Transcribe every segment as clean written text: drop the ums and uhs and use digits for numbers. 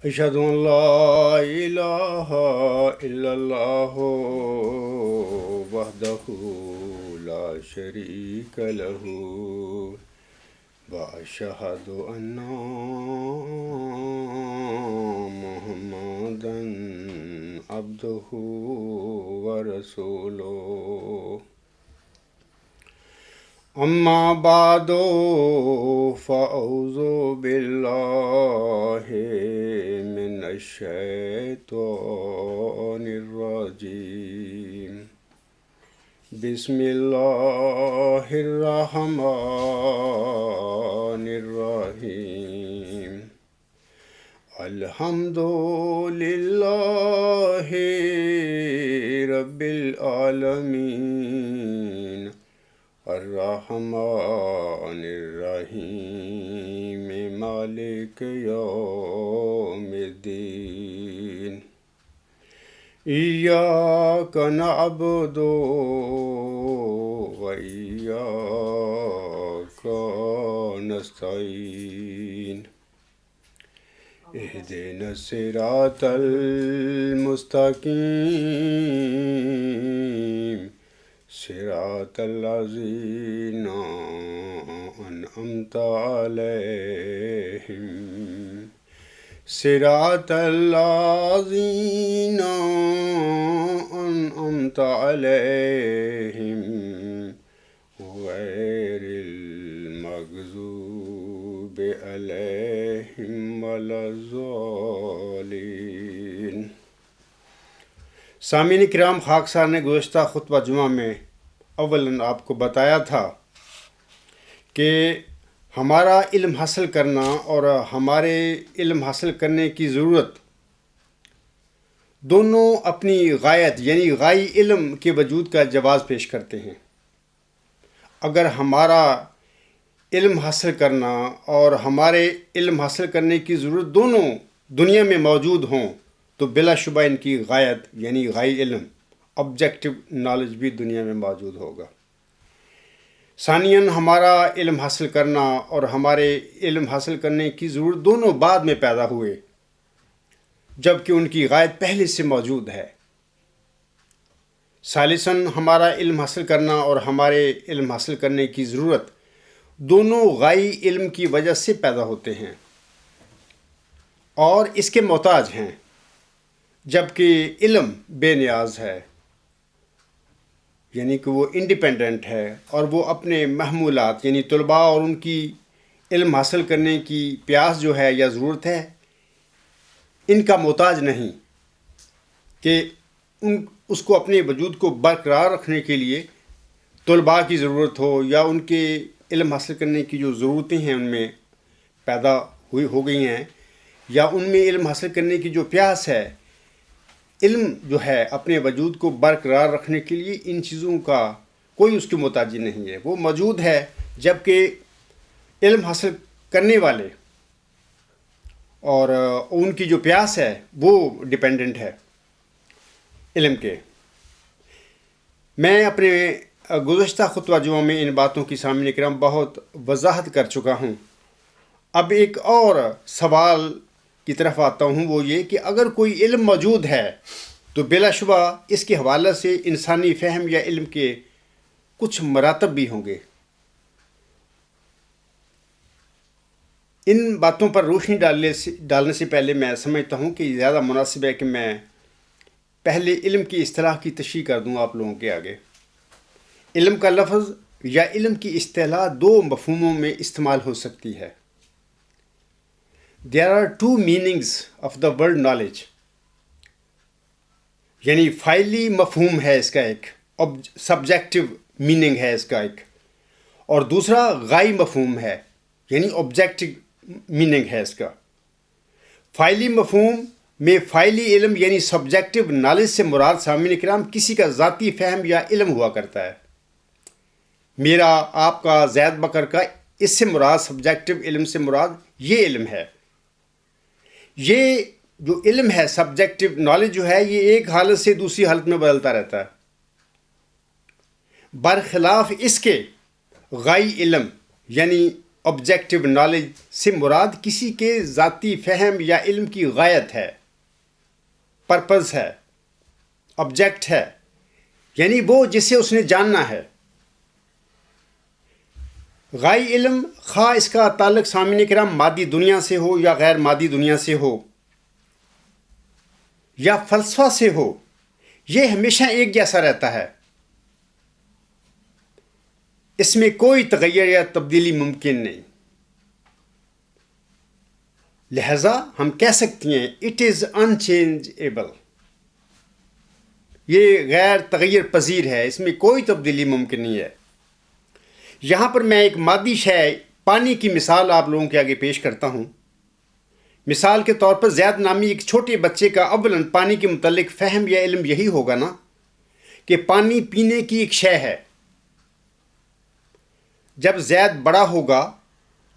أشهد أن لا إله إلا الله وحده لا شريك له وأشهد أن محمدا عبده ورسوله أما بعد فأعوذ بالله من الشيطان الرجيم بسم الله الرحمن الرحيم الحمد لله رب العالمين الرحمن الرحيم مالك يوم الدين إياك نعبد وإياك نستعين اهدنا الصراط المستقيم صراط الذين أنعمت عليهم صراط الذين أنعمت عليهم غير المغضوب عليهم ولا الضالين۔ سامعین کرام، خاکسار نے گزشتہ خطبہ جمعہ میں اولاً آپ کو بتایا تھا کہ ہمارا علم حاصل کرنا اور ہمارے علم حاصل کرنے کی ضرورت دونوں اپنی غایت یعنی غائی علم کے وجود کا جواز پیش کرتے ہیں۔ اگر ہمارا علم حاصل کرنا اور ہمارے علم حاصل کرنے کی ضرورت دونوں دنیا میں موجود ہوں تو بلا شبہ ان کی غایت یعنی غائی علم آبجیکٹو نالج بھی دنیا میں موجود ہوگا۔ ثانیاً، ہمارا علم حاصل کرنا اور ہمارے علم حاصل کرنے کی ضرورت دونوں بعد میں پیدا ہوئے جبکہ ان کی غایت پہلے سے موجود ہے۔ ثالثاً، ہمارا علم حاصل کرنا اور ہمارے علم حاصل کرنے کی ضرورت دونوں غائی علم کی وجہ سے پیدا ہوتے ہیں اور اس کے محتاج ہیں، جبکہ علم بے نیاز ہے، یعنی کہ وہ انڈیپینڈنٹ ہے اور وہ اپنے محمولات یعنی طلباء اور ان کی علم حاصل کرنے کی پیاس جو ہے یا ضرورت ہے ان کا محتاج نہیں کہ اس کو اپنے وجود کو برقرار رکھنے کے لیے طلباء کی ضرورت ہو یا ان کے علم حاصل کرنے کی جو ضرورتیں ہیں ان میں پیدا ہو گئی ہیں یا ان میں علم حاصل کرنے کی جو پیاس ہے، علم جو ہے اپنے وجود کو برقرار رکھنے کے لیے ان چیزوں کا کوئی اس کی محتاجی نہیں ہے، وہ موجود ہے، جبکہ علم حاصل کرنے والے اور ان کی جو پیاس ہے وہ ڈیپینڈنٹ ہے علم کے۔ میں اپنے گزشتہ خطبہ جمعہ میں ان باتوں کی سامنے کرام بہت وضاحت کر چکا ہوں۔ اب ایک اور سوال کی طرف آتا ہوں، وہ یہ کہ اگر کوئی علم موجود ہے تو بلا شبہ اس کے حوالے سے انسانی فہم یا علم کے کچھ مراتب بھی ہوں گے۔ ان باتوں پر روشنی ڈالنے سے پہلے میں سمجھتا ہوں کہ زیادہ مناسب ہے کہ میں پہلے علم کی اصطلاح کی تشریح کر دوں آپ لوگوں کے آگے۔ علم کا لفظ یا علم کی اصطلاح دو مفہوموں میں استعمال ہو سکتی ہے۔ There are two meanings of the word knowledge، یعنی فعلی مفہوم ہے اس کا ایک، سبجیکٹو میننگ ہے اس کا ایک، اور دوسرا غائی مفہوم ہے یعنی آبجیکٹو میننگ ہے اس کا۔ فعلی مفہوم میں فعلی علم یعنی سبجیکٹو نالج سے مراد سامعین کرام کسی کا ذاتی فہم یا علم ہوا کرتا ہے۔ میرا، آپ کا، زید بکر کا، اس سے مراد سبجیکٹو علم سے مراد یہ علم ہے۔ یہ جو علم ہے سبجیکٹو نالج جو ہے یہ ایک حالت سے دوسری حالت میں بدلتا رہتا ہے، برخلاف اس کے غائی علم یعنی آبجیکٹو نالج سے مراد کسی کے ذاتی فہم یا علم کی غایت ہے، پرپز ہے، آبجیکٹ ہے، یعنی وہ جسے اس نے جاننا ہے۔ غائی علم، خواہ اس کا تعلق سامعین کرام مادی دنیا سے ہو یا غیر مادی دنیا سے ہو یا فلسفہ سے ہو، یہ ہمیشہ ایک جیسا رہتا ہے۔ اس میں کوئی تغیر یا تبدیلی ممکن نہیں، لہذا ہم کہہ سکتے ہیں اٹ از انچینجیبل، یہ غیر تغیر پذیر ہے، اس میں کوئی تبدیلی ممکن نہیں ہے۔ یہاں پر میں ایک مادی شے پانی کی مثال آپ لوگوں کے آگے پیش کرتا ہوں۔ مثال کے طور پر زید نامی ایک چھوٹے بچے کا اولاً پانی کے متعلق فہم یا علم یہی ہوگا نا کہ پانی پینے کی ایک شے ہے۔ جب زید بڑا ہوگا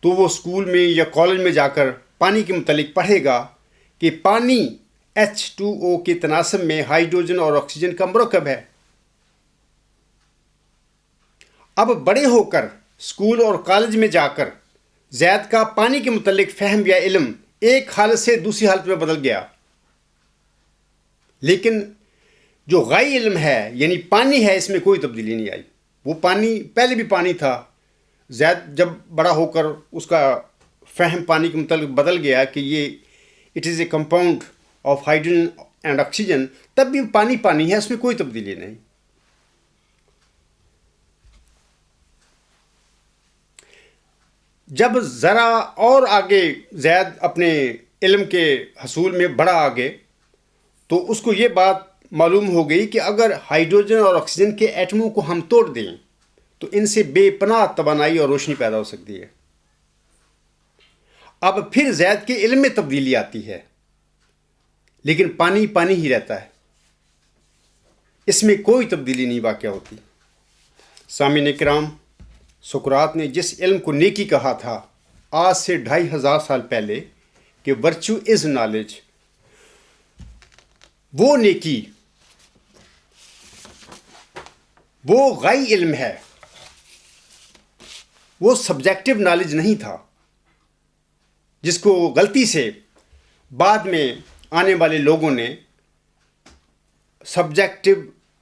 تو وہ اسکول میں یا کالج میں جا کر پانی کے متعلق پڑھے گا کہ پانی H2O کے تناسب میں ہائیڈروجن اور آکسیجن کا مرکب ہے۔ اب بڑے ہو کر اسکول اور کالج میں جا کر زید کا پانی کے متعلق فہم یا علم ایک حالت سے دوسری حالت میں بدل گیا، لیکن جو غائی علم ہے یعنی پانی ہے، اس میں کوئی تبدیلی نہیں آئی۔ وہ پانی پہلے بھی پانی تھا، زید جب بڑا ہو کر اس کا فہم پانی کے متعلق بدل گیا کہ یہ it is a compound of hydrogen and oxygen, تب بھی پانی پانی ہے، اس میں کوئی تبدیلی نہیں۔ جب ذرا اور آگے زید اپنے علم کے حصول میں بڑا آگے تو اس کو یہ بات معلوم ہو گئی کہ اگر ہائیڈروجن اور آکسیجن کے ایٹموں کو ہم توڑ دیں تو ان سے بے پناہ توانائی اور روشنی پیدا ہو سکتی ہے۔ اب پھر زید کے علم میں تبدیلی آتی ہے، لیکن پانی پانی ہی رہتا ہے، اس میں کوئی تبدیلی نہیں واقع ہوتی۔ سامعین کرام، سقراط نے جس علم کو نیکی کہا تھا آج سے 2500 سال پہلے کہ ورچو از نالج، وہ نیکی، وہ غائی علم ہے، وہ سبجیکٹو نالج نہیں تھا جس کو غلطی سے بعد میں آنے والے لوگوں نے سبجیکٹو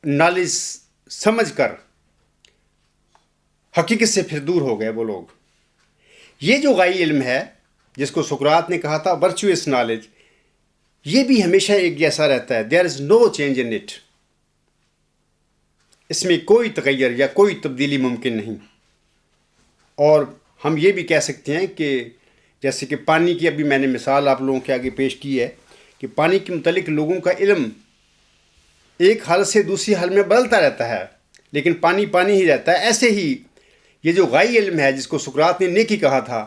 نالج سمجھ کر حقیقت سے پھر دور ہو گئے وہ لوگ۔ یہ جو غائی علم ہے جس کو سقراط نے کہا تھا ورچوئس نالج، یہ بھی ہمیشہ ایک جیسا رہتا ہے۔ دیر از نو چینج ان اٹ، اس میں کوئی تغیر یا کوئی تبدیلی ممکن نہیں۔ اور ہم یہ بھی کہہ سکتے ہیں کہ جیسے کہ پانی کی ابھی میں نے مثال آپ لوگوں کے آگے پیش کی ہے کہ پانی کے متعلق لوگوں کا علم ایک حالت سے دوسری حالت میں بدلتا رہتا ہے، لیکن پانی پانی ہی رہتا ہے۔ ایسے ہی یہ جو غائی علم ہے جس کو سقراط نے نیکی کہا تھا،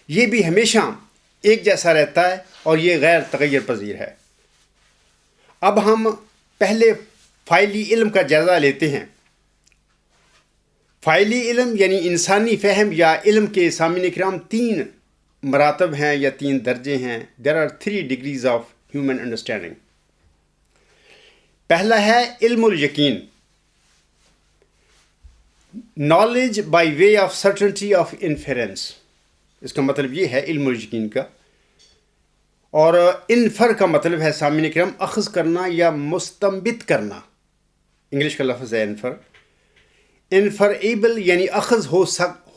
یہ بھی ہمیشہ ایک جیسا رہتا ہے اور یہ غیر تغیر پذیر ہے۔ اب ہم پہلے فعلی علم کا جائزہ لیتے ہیں۔ فعلی علم یعنی انسانی فہم یا علم کے سامعین کرام 3 مراتب ہیں یا 3 درجے ہیں۔ There are 3 degrees of human understanding۔ پہلا ہے علم الیقین، knowledge by way of certainty of inference۔ اس کا مطلب یہ ہے علم الیقین کا۔ اور انفر کا مطلب ہے سامعین کرام اخذ کرنا یا مستنبط کرنا، انگلش کا لفظ ہے انفر۔ انفرایبل یعنی اخذ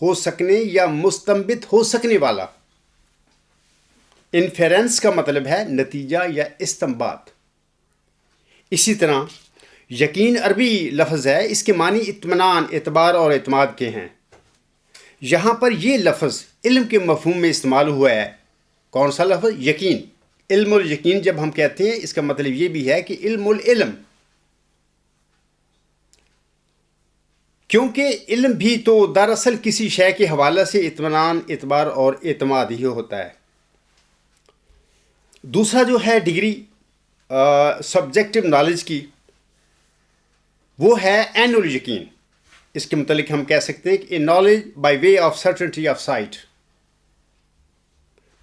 ہو سکنے یا مستنبط ہو سکنے والا۔ انفیرنس کا مطلب ہے نتیجہ یا استنباط۔ اسی طرح یقین عربی لفظ ہے، اس کے معنی اطمینان، اعتبار اور اعتماد کے ہیں۔ یہاں پر یہ لفظ علم کے مفہوم میں استعمال ہوا ہے۔ کون سا لفظ؟ یقین۔ علم الیقین جب ہم کہتے ہیں اس کا مطلب یہ بھی ہے کہ علم العلم، کیونکہ علم بھی تو دراصل کسی شے کے حوالے سے اطمینان، اعتبار اور اعتماد ہی ہوتا ہے۔ دوسرا جو ہے ڈگری سبجیکٹو نالج کی، وہ ہے عین الیقین۔ اس کے متعلق ہم کہہ سکتے ہیں کہ knowledge by way of certainty of site.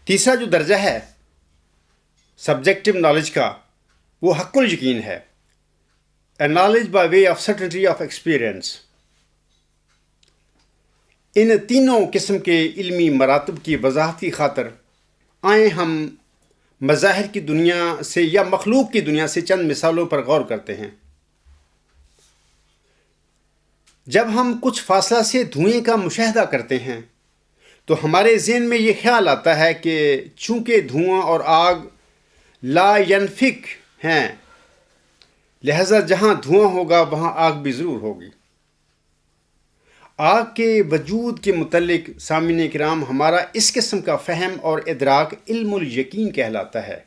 تیسرا جو درجہ ہے سبجیکٹو نالج کا، وہ حق الیقین ہے، a knowledge by way of certainty of experience. ان تینوں قسم کے علمی مراتب کی وضاحت کی خاطر آئیں ہم مظاہر کی دنیا سے یا مخلوق کی دنیا سے چند مثالوں پر غور کرتے ہیں۔ جب ہم کچھ فاصلہ سے دھوئیں کا مشاہدہ کرتے ہیں تو ہمارے ذہن میں یہ خیال آتا ہے کہ چونکہ دھواں اور آگ لا ینفک ہیں، لہذا جہاں دھواں ہوگا وہاں آگ بھی ضرور ہوگی۔ آگ کے وجود کے متعلق سامعین کرام ہمارا اس قسم کا فہم اور ادراک علم الیقین کہلاتا ہے۔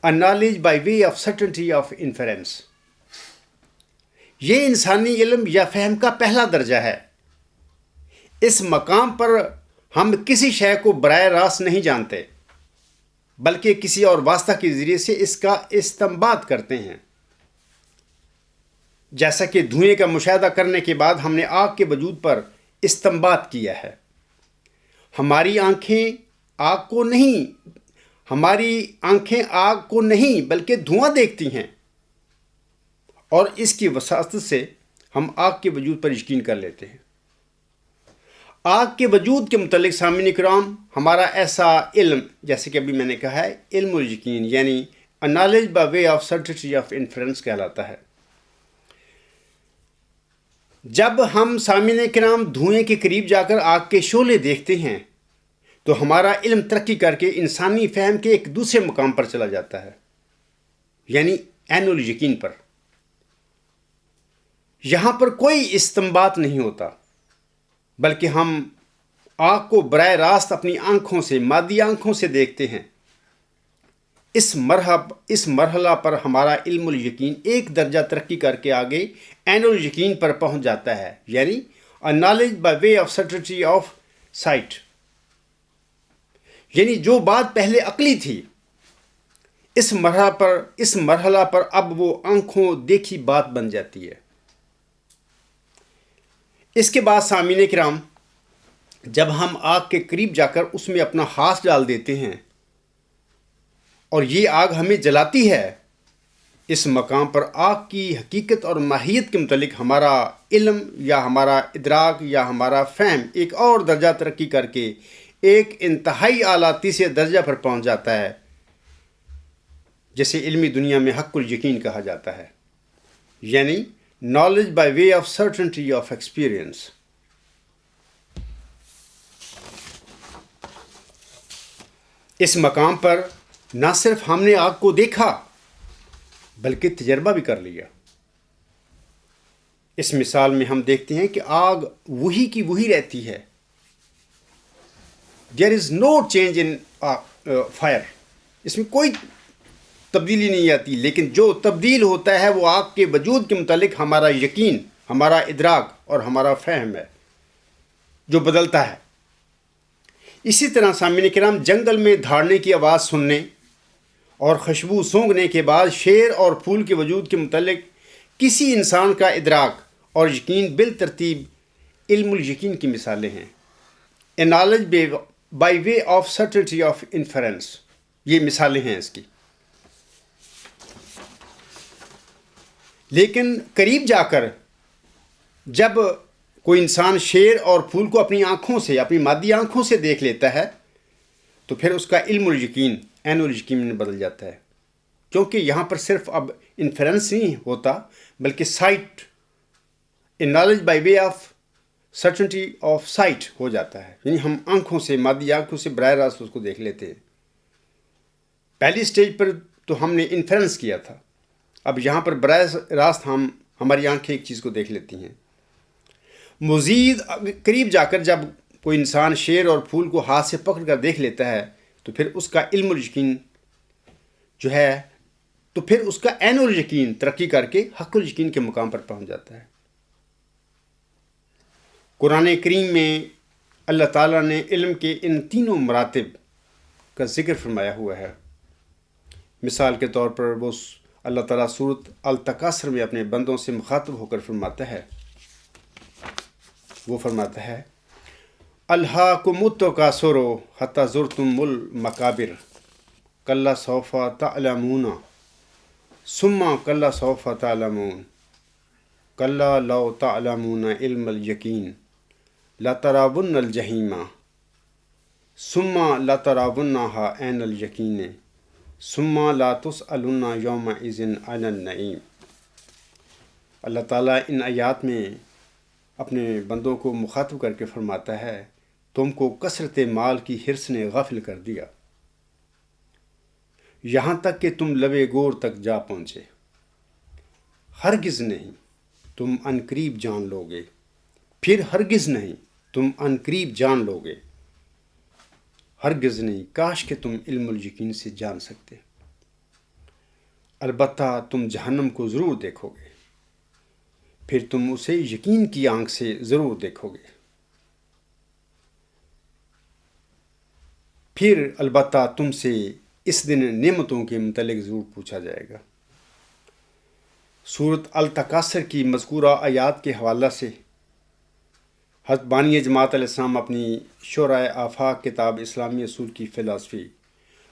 A knowledge by way of certainty of inference۔ یہ انسانی علم یا فہم کا پہلا درجہ ہے۔ اس مقام پر ہم کسی شے کو براہ راست نہیں جانتے بلکہ کسی اور واسطہ کے ذریعے سے اس کا استنباط کرتے ہیں۔ جیسا کہ دھوئیں کا مشاہدہ کرنے کے بعد ہم نے آگ کے وجود پر استنباط کیا ہے۔ ہماری آنکھیں آگ کو نہیں بلکہ دھواں دیکھتی ہیں، اور اس کی وساطت سے ہم آگ کے وجود پر یقین کر لیتے ہیں۔ آگ کے وجود کے متعلق سامعین کرام ہمارا ایسا علم، جیسے کہ ابھی میں نے کہا ہے، علم الیقین یعنی a knowledge by way of certainty of inference کہلاتا ہے۔ جب ہم سامعین کرام دھوئیں کے قریب جا کر آگ کے شعلے دیکھتے ہیں تو ہمارا علم ترقی کر کے انسانی فہم کے ایک دوسرے مقام پر چلا جاتا ہے، یعنی عین الیقین پر۔ یہاں پر کوئی استنباط نہیں ہوتا بلکہ ہم آگ کو براہ راست اپنی آنکھوں سے، مادی آنکھوں سے دیکھتے ہیں۔ اس مرحلہ پر ہمارا علم الیقین ایک درجہ ترقی کر کے آگے عین الیقین پر پہنچ جاتا ہے، یعنی a knowledge by way of certainty of sight۔ یعنی جو بات پہلے عقلی تھی، اس مرحلہ پر اب وہ آنکھوں دیکھی بات بن جاتی ہے۔ اس کے بعد سامعین کرام جب ہم آگ کے قریب جا کر اس میں اپنا ہاتھ ڈال دیتے ہیں اور یہ آگ ہمیں جلاتی ہے، اس مقام پر آگ کی حقیقت اور ماہیت کے متعلق ہمارا علم یا ہمارا ادراک یا ہمارا فہم ایک اور درجہ ترقی کر کے ایک انتہائی اعلیٰ تیسرے درجہ پر پہنچ جاتا ہے، جسے علمی دنیا میں حق الیقین کہا جاتا ہے، یعنی knowledge by way of certainty of experience۔ اس مقام پر نہ صرف ہم نے آگ کو دیکھا بلکہ تجربہ بھی کر لیا۔ اس مثال میں ہم دیکھتے ہیں کہ آگ وہی کی وہی رہتی ہے۔ There is no change in fire۔ اس میں کوئی تبدیلی نہیں آتی، لیکن جو تبدیل ہوتا ہے وہ آگ کے وجود کے متعلق ہمارا یقین، ہمارا ادراک اور ہمارا فہم ہے جو بدلتا ہے۔ اسی طرح سامعین کرام جنگل میں دھاڑنے کی آواز سننے اور خوشبو سونگھنے کے بعد شیر اور پھول کے وجود کے متعلق کسی انسان کا ادراک اور یقین بالترتیب علم الیقین کی مثالیں ہیں۔ A knowledge by way of certainty of inference، یہ مثالیں ہیں اس کی۔ لیکن قریب جا کر جب کوئی انسان شیر اور پھول کو اپنی آنکھوں سے، اپنی مادی آنکھوں سے دیکھ لیتا ہے تو پھر اس کا علم الیقین عین الیقین میں بدل جاتا ہے، کیونکہ یہاں پر صرف اب انفرنس نہیں ہوتا بلکہ sight, a knowledge by way of certainty of sight ہو جاتا ہے، یعنی ہم آنکھوں سے، مادی آنکھوں سے براہ راست اس کو دیکھ لیتے ہیں۔ پہلی سٹیج پر تو ہم نے انفرنس کیا تھا، اب یہاں پر براہ راست ہماری آنکھیں ایک چیز کو دیکھ لیتی ہیں۔ مزید قریب جا کر جب کوئی انسان شیر اور پھول کو ہاتھ سے پکڑ کر دیکھ لیتا ہے تو پھر اس کا علم الیقین جو ہے، تو پھر اس کا عین الیقین ترقی کر کے حق الیقین کے مقام پر پہنچ جاتا ہے۔ قرآن کریم میں اللہ تعالیٰ نے علم کے ان تینوں مراتب کا ذکر فرمایا ہوا ہے۔ مثال کے طور پر وہ اللہ تعالیٰ سورۃ التکاثر میں اپنے بندوں سے مخاطب ہو کر فرماتا ہے، وہ فرماتا ہے الہاکم التکاثر حتی زرتم المقابر کلا سوف تعلمون ثم کلا سوف تعلمون کلا لو تعلمون علم الیقین لَتَرَوُنَّ الْجَحِيمَ ثُمَّ لَتَرَوُنَّهَا عَيْنَ الْيَقِينِ ثُمَّ لَا تُسْأَلُنَّ يَوْمَئِذٍ عَنِ النَّعِيمِ۔ اللہ تعالیٰ ان آیات میں اپنے بندوں کو مخاطب کر کے فرماتا ہے، تم کو کثرت مال کی حرص نے غافل کر دیا، یہاں تک کہ تم لبے گور تک جا پہنچے۔ ہرگز نہیں، تم عنقریب جان لو گے، پھر ہرگز نہیں، تم عنقریب جان لو گے، ہرگز نہیں، کاش کہ تم علم الیقین سے جان سکتے۔ البتہ تم جہنم کو ضرور دیکھو گے، پھر تم اسے یقین کی آنکھ سے ضرور دیکھو گے، پھر البتہ تم سے اس دن نعمتوں کے متعلق ضرور پوچھا جائے گا۔ سورۃ التکاثر کی مذکورہ آیات کے حوالہ سے حضرت بانی جماعت علیہ السلام اپنی شورائے آفاق کتاب اسلامی اصول کی فلسفی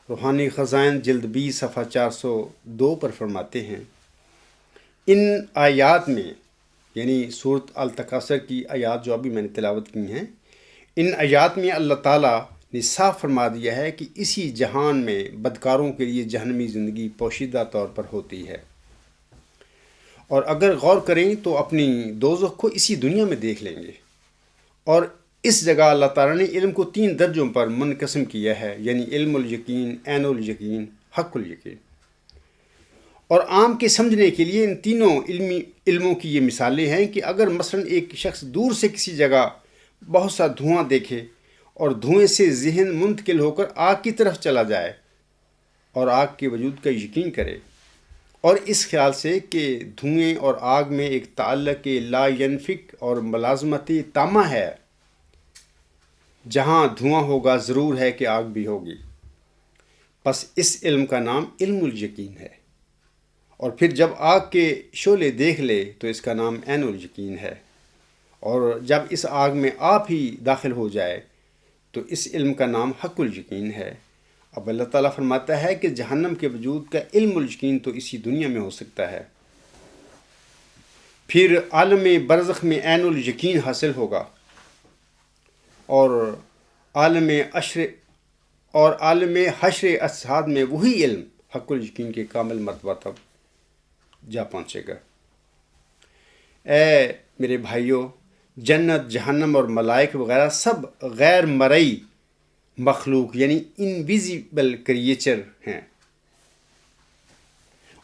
روحانی خزائن جلد 20 صفحہ 402 پر فرماتے ہیں، ان آیات میں، یعنی سورۃ التکاثر کی آیات جو ابھی میں نے تلاوت کی ہیں، ان آیات میں اللہ تعالیٰ نے صاف فرما دیا ہے کہ اسی جہان میں بدکاروں کے لیے جہنمی زندگی پوشیدہ طور پر ہوتی ہے، اور اگر غور کریں تو اپنی دوزخ کو اسی دنیا میں دیکھ لیں گے۔ اور اس جگہ اللہ تعالیٰ نے علم کو 3 درجوں پر منقسم کیا ہے، یعنی علم الیقین، عین الیقین، حق الیقین۔ اور عام کے سمجھنے کے لیے ان تینوں علموں کی یہ مثالیں ہیں کہ اگر مثلا ایک شخص دور سے کسی جگہ بہت سا دھواں دیکھے اور دھوئیں سے ذہن منتقل ہو کر آگ کی طرف چلا جائے اور آگ کے وجود کا یقین کرے، اور اس خیال سے کہ دھوئیں اور آگ میں ایک تعلق لا ینفک اور ملازمت تامہ ہے، جہاں دھواں ہوگا ضرور ہے کہ آگ بھی ہوگی، پس اس علم کا نام علم الیقین ہے۔ اور پھر جب آگ کے شعلے دیکھ لے تو اس کا نام عین الیقین ہے، اور جب اس آگ میں آپ ہی داخل ہو جائے تو اس علم کا نام حق الیقین ہے۔ اب اللہ تعالیٰ فرماتا ہے کہ جہنم کے وجود کا علم الیقین تو اسی دنیا میں ہو سکتا ہے، پھر عالم برزخ میں عین الیقین حاصل ہوگا، اور عالم حشر اجساد میں وہی علم حق الیقین کے کامل مرتبہ تک جا پہنچے گا۔ اے میرے بھائیوں، جنت، جہنم اور ملائک وغیرہ سب غیر مرئی مخلوق یعنی انویزیبل کریچر ہیں،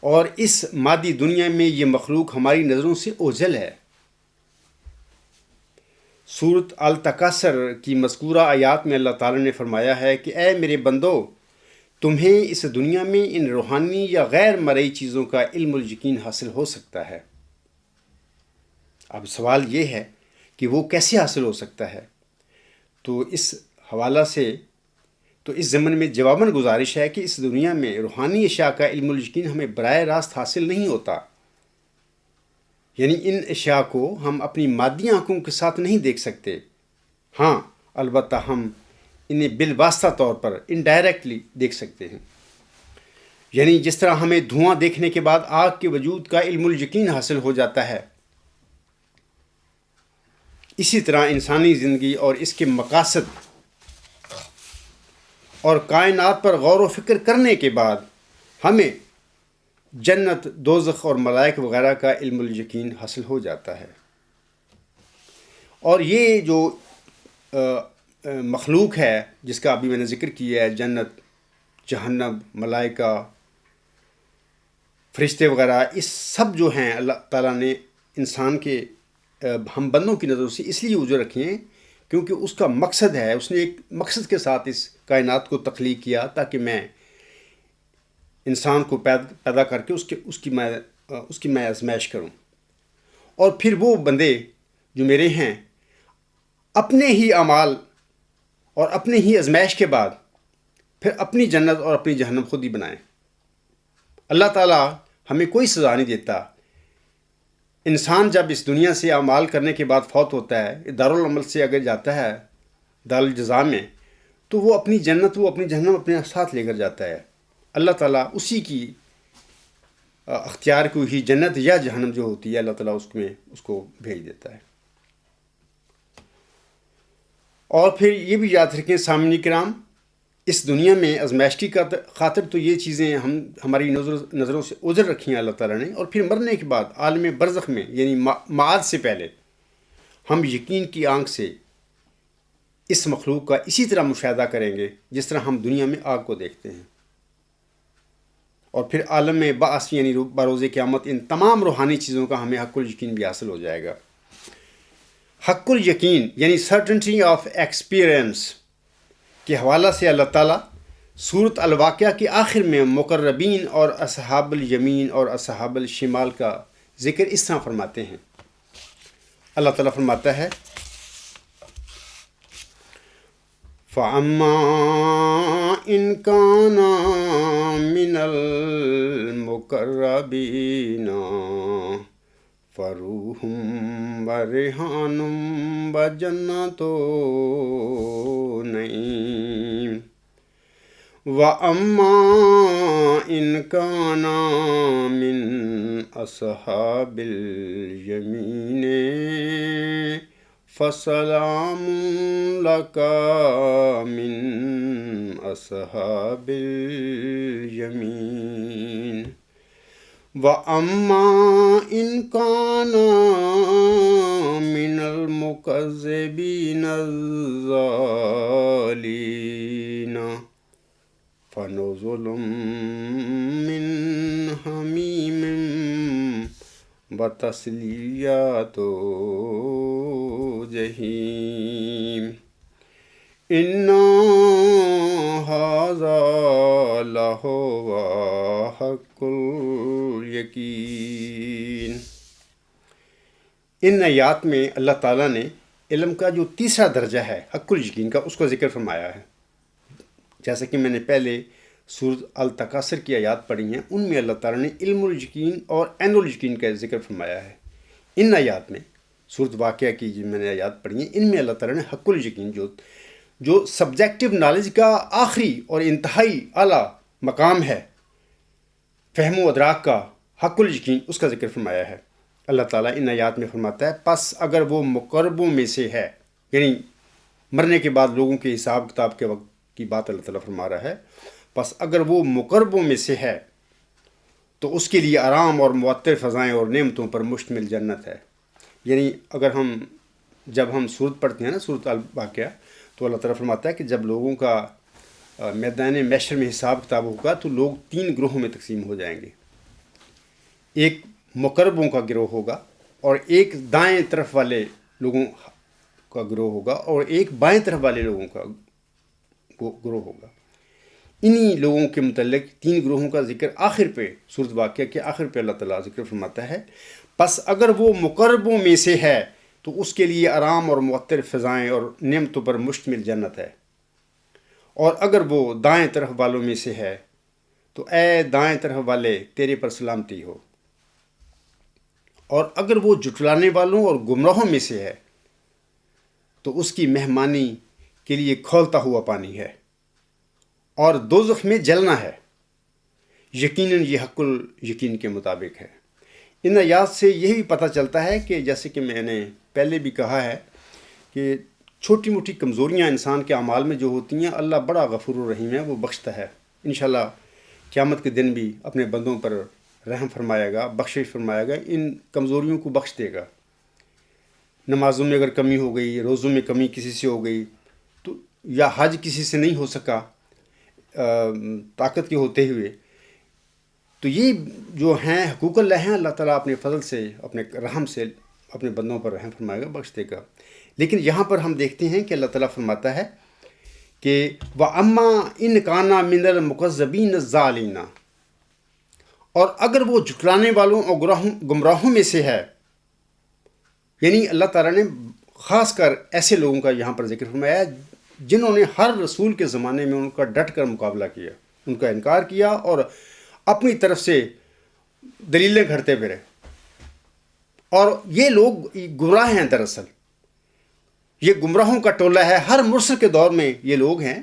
اور اس مادی دنیا میں یہ مخلوق ہماری نظروں سے اوجھل ہے۔ سورۃ التکاثر کی مذکورہ آیات میں اللہ تعالیٰ نے فرمایا ہے کہ اے میرے بندو، تمہیں اس دنیا میں ان روحانی یا غیر مرئی چیزوں کا علم الیقین حاصل ہو سکتا ہے۔ اب سوال یہ ہے کہ وہ کیسے حاصل ہو سکتا ہے؟ تو اس حوالہ سے اس ضمن میں جواباً گزارش ہے کہ اس دنیا میں روحانی اشیاء کا علم الیقین ہمیں براہ راست حاصل نہیں ہوتا، یعنی ان اشیاء کو ہم اپنی مادی آنکھوں کے ساتھ نہیں دیکھ سکتے، ہاں البتہ ہم انہیں بالواسطہ طور پر انڈائریکٹلی دیکھ سکتے ہیں۔ یعنی جس طرح ہمیں دھواں دیکھنے کے بعد آگ کے وجود کا علم الیقین حاصل ہو جاتا ہے، اسی طرح انسانی زندگی اور اس کے مقاصد اور کائنات پر غور و فکر کرنے کے بعد ہمیں جنت، دوزخ اور ملائک وغیرہ کا علم الیقین حاصل ہو جاتا ہے۔ اور یہ جو مخلوق ہے جس کا ابھی میں نے ذکر کیا ہے، جنت، جہنم، ملائکہ، فرشتے وغیرہ، اس سب جو ہیں اللہ تعالیٰ نے انسان کے ہم بندوں کی نظروں سے اس لیے اوجھل رکھے ہیں کیونکہ اس کا مقصد ہے، اس نے ایک مقصد کے ساتھ اس کائنات کو تخلیق کیا تاکہ میں انسان کو پیدا کر کے اس کی میں آزمائش کروں، اور پھر وہ بندے جو میرے ہیں اپنے ہی اعمال اور اپنے ہی آزمائش کے بعد پھر اپنی جنت اور اپنی جہنم خود ہی بنائیں۔ اللہ تعالیٰ ہمیں کوئی سزا نہیں دیتا۔ انسان جب اس دنیا سے اعمال کرنے کے بعد فوت ہوتا ہے، دارالعمل سے اگر جاتا ہے دارالجزا میں، تو وہ اپنی جنت، وہ اپنی جہنم اپنے ساتھ لے کر جاتا ہے۔ اللہ تعالیٰ اسی کی اختیار کو ہی جنت یا جہنم جو ہوتی ہے، اللہ تعالیٰ اس کو بھیج دیتا ہے۔ اور پھر یہ بھی یاد رکھیں سامعین کرام، اس دنیا میں آزمائشی کا خاطر تو یہ چیزیں ہماری نظروں سے اوجھل رکھی ہیں اللہ تعالیٰ نے، اور پھر مرنے کے بعد عالم برزخ میں یعنی معاد سے پہلے ہم یقین کی آنکھ سے اس مخلوق کا اسی طرح مشاہدہ کریں گے جس طرح ہم دنیا میں آگ کو دیکھتے ہیں۔ اور پھر عالم بعث یعنی بروز قیامت ان تمام روحانی چیزوں کا ہمیں حق الیقین بھی حاصل ہو جائے گا۔ حق الیقین یعنی سرٹنٹی آف ایکسپیرئنس کے حوالہ سے اللہ تعالیٰ سورۃ الواقعہ کے آخر میں مقربین اور اصحاب الیمین اور اصحاب الشمال کا ذکر اس طرح فرماتے ہیں۔ اللہ تعالیٰ فرماتا ہے فَأَمَّا إِنْ كَانَ مِنَ الْمُقَرَّبِينَ فَرُوحٌ وَرَيْحَانٌ وَجَنَّتُ نَعِيمٍ وَأَمَّا إِنْ كَانَ مِنْ أَصْحَابِ الْيَمِينِ فَسَلَامٌ لَكَ مِنْ أَصْحَابِ الْيَمِينِ وَأَمَّا إِنْ كَانَ مِنَ الْمُكَذِّبِينَ الضَّالِّينَ فَنُزُلٌ مِّنْ حَمِيمٍ وَتَصْلِيَةُ جَحِيمٍ إِنَّ هَذَا لَهُوَ حَقُّ الْيَقِينِ۔ ان آیات میں اللہ تعالیٰ نے علم کا جو تیسرا درجہ ہے حق الیقین کا، اس کا ذکر فرمایا ہے۔ جیسا کہ میں نے پہلے سورۃ التکاثر کی آیات پڑھی ہیں، ان میں اللہ تعالیٰ نے علم الیقین اور عین الیقین کا ذکر فرمایا ہے۔ ان آیات میں سورۃ واقعہ کی جو میں نے آیات پڑھی ہیں، ان میں اللہ تعالیٰ نے حق الیقین جو سبجیکٹو نالج کا آخری اور انتہائی اعلیٰ مقام ہے، فہم و ادراک کا حق الیقین، اس کا ذکر فرمایا ہے۔ اللہ تعالیٰ ان آیات میں فرماتا ہے پس اگر وہ مقربوں میں سے ہے، یعنی مرنے کے بعد لوگوں کے حساب کتاب کے وقت کی بات اللہ تعالیٰ فرما رہا ہے، پس اگر وہ مقربوں میں سے ہے تو اس کے لیے آرام اور معطر فضائیں اور نعمتوں پر مشتمل جنت ہے۔ یعنی اگر جب ہم سورت پڑھتے ہیں نا، سورۃ الواقعہ، تو اللہ تعالیٰ فرماتا ہے کہ جب لوگوں کا میدان محشر میں حساب کتاب ہوگا تو لوگ 3 گروہوں میں تقسیم ہو جائیں گے۔ ایک مقربوں کا گروہ ہوگا، اور ایک دائیں طرف والے لوگوں کا گروہ ہوگا، اور ایک بائیں طرف والے لوگوں کا گروہ ہوگا۔ انہی لوگوں کے متعلق 3 گروہوں کا ذکر آخر پہ، سورۃ واقعہ کے آخر پہ اللہ تعالیٰ ذکر فرماتا ہے پس اگر وہ مقربوں میں سے ہے تو اس کے لیے آرام اور معطر فضائیں اور نعمتوں پر مشتمل جنت ہے، اور اگر وہ دائیں طرف والوں میں سے ہے تو اے دائیں طرف والے تیرے پر سلامتی ہو، اور اگر وہ جھٹلانے والوں اور گمراہوں میں سے ہے تو اس کی مہمانی کے لیے کھولتا ہوا پانی ہے اور دوزخ میں جلنا ہے۔ یقیناً یہ حق الیقین کے مطابق ہے۔ ان آیات سے یہی پتہ چلتا ہے کہ جیسے کہ میں نے پہلے بھی کہا ہے کہ چھوٹی موٹی کمزوریاں انسان کے اعمال میں جو ہوتی ہیں، اللہ بڑا غفور الرحیم ہے، وہ بخشتا ہے۔ انشاءاللہ قیامت کے دن بھی اپنے بندوں پر رحم فرمائے گا، بخشش فرمائے گا، ان کمزوریوں کو بخش دے گا۔ نمازوں میں اگر کمی ہو گئی، روزوں میں کمی کسی سے ہو گئی، تو یا حج کسی سے نہیں ہو سکا طاقت کے ہوتے ہوئے، تو یہ جو ہیں حقوق اللہ ہیں، اللہ تعالیٰ اپنے فضل سے، اپنے رحم سے اپنے بندوں پر رحم فرمائے گا، بخش دے گا۔ لیکن یہاں پر ہم دیکھتے ہیں کہ اللہ تعالیٰ فرماتا ہے کہ وَأَمَّا إِنْ كَانَ مِنَ الْمُكَذِّبِينَ الضَّالِينَ، اور اگر وہ جھٹلانے والوں اور گمراہوں میں سے ہے، یعنی اللہ تعالیٰ نے خاص کر ایسے لوگوں کا یہاں پر ذکر فرمایا جنہوں نے ہر رسول کے زمانے میں ان کا ڈٹ کر مقابلہ کیا، ان کا انکار کیا اور اپنی طرف سے دلیلیں گھڑتے پھرے، اور یہ لوگ گمراہ ہیں۔ دراصل یہ گمراہوں کا ٹولہ ہے، ہر مرسل کے دور میں یہ لوگ ہیں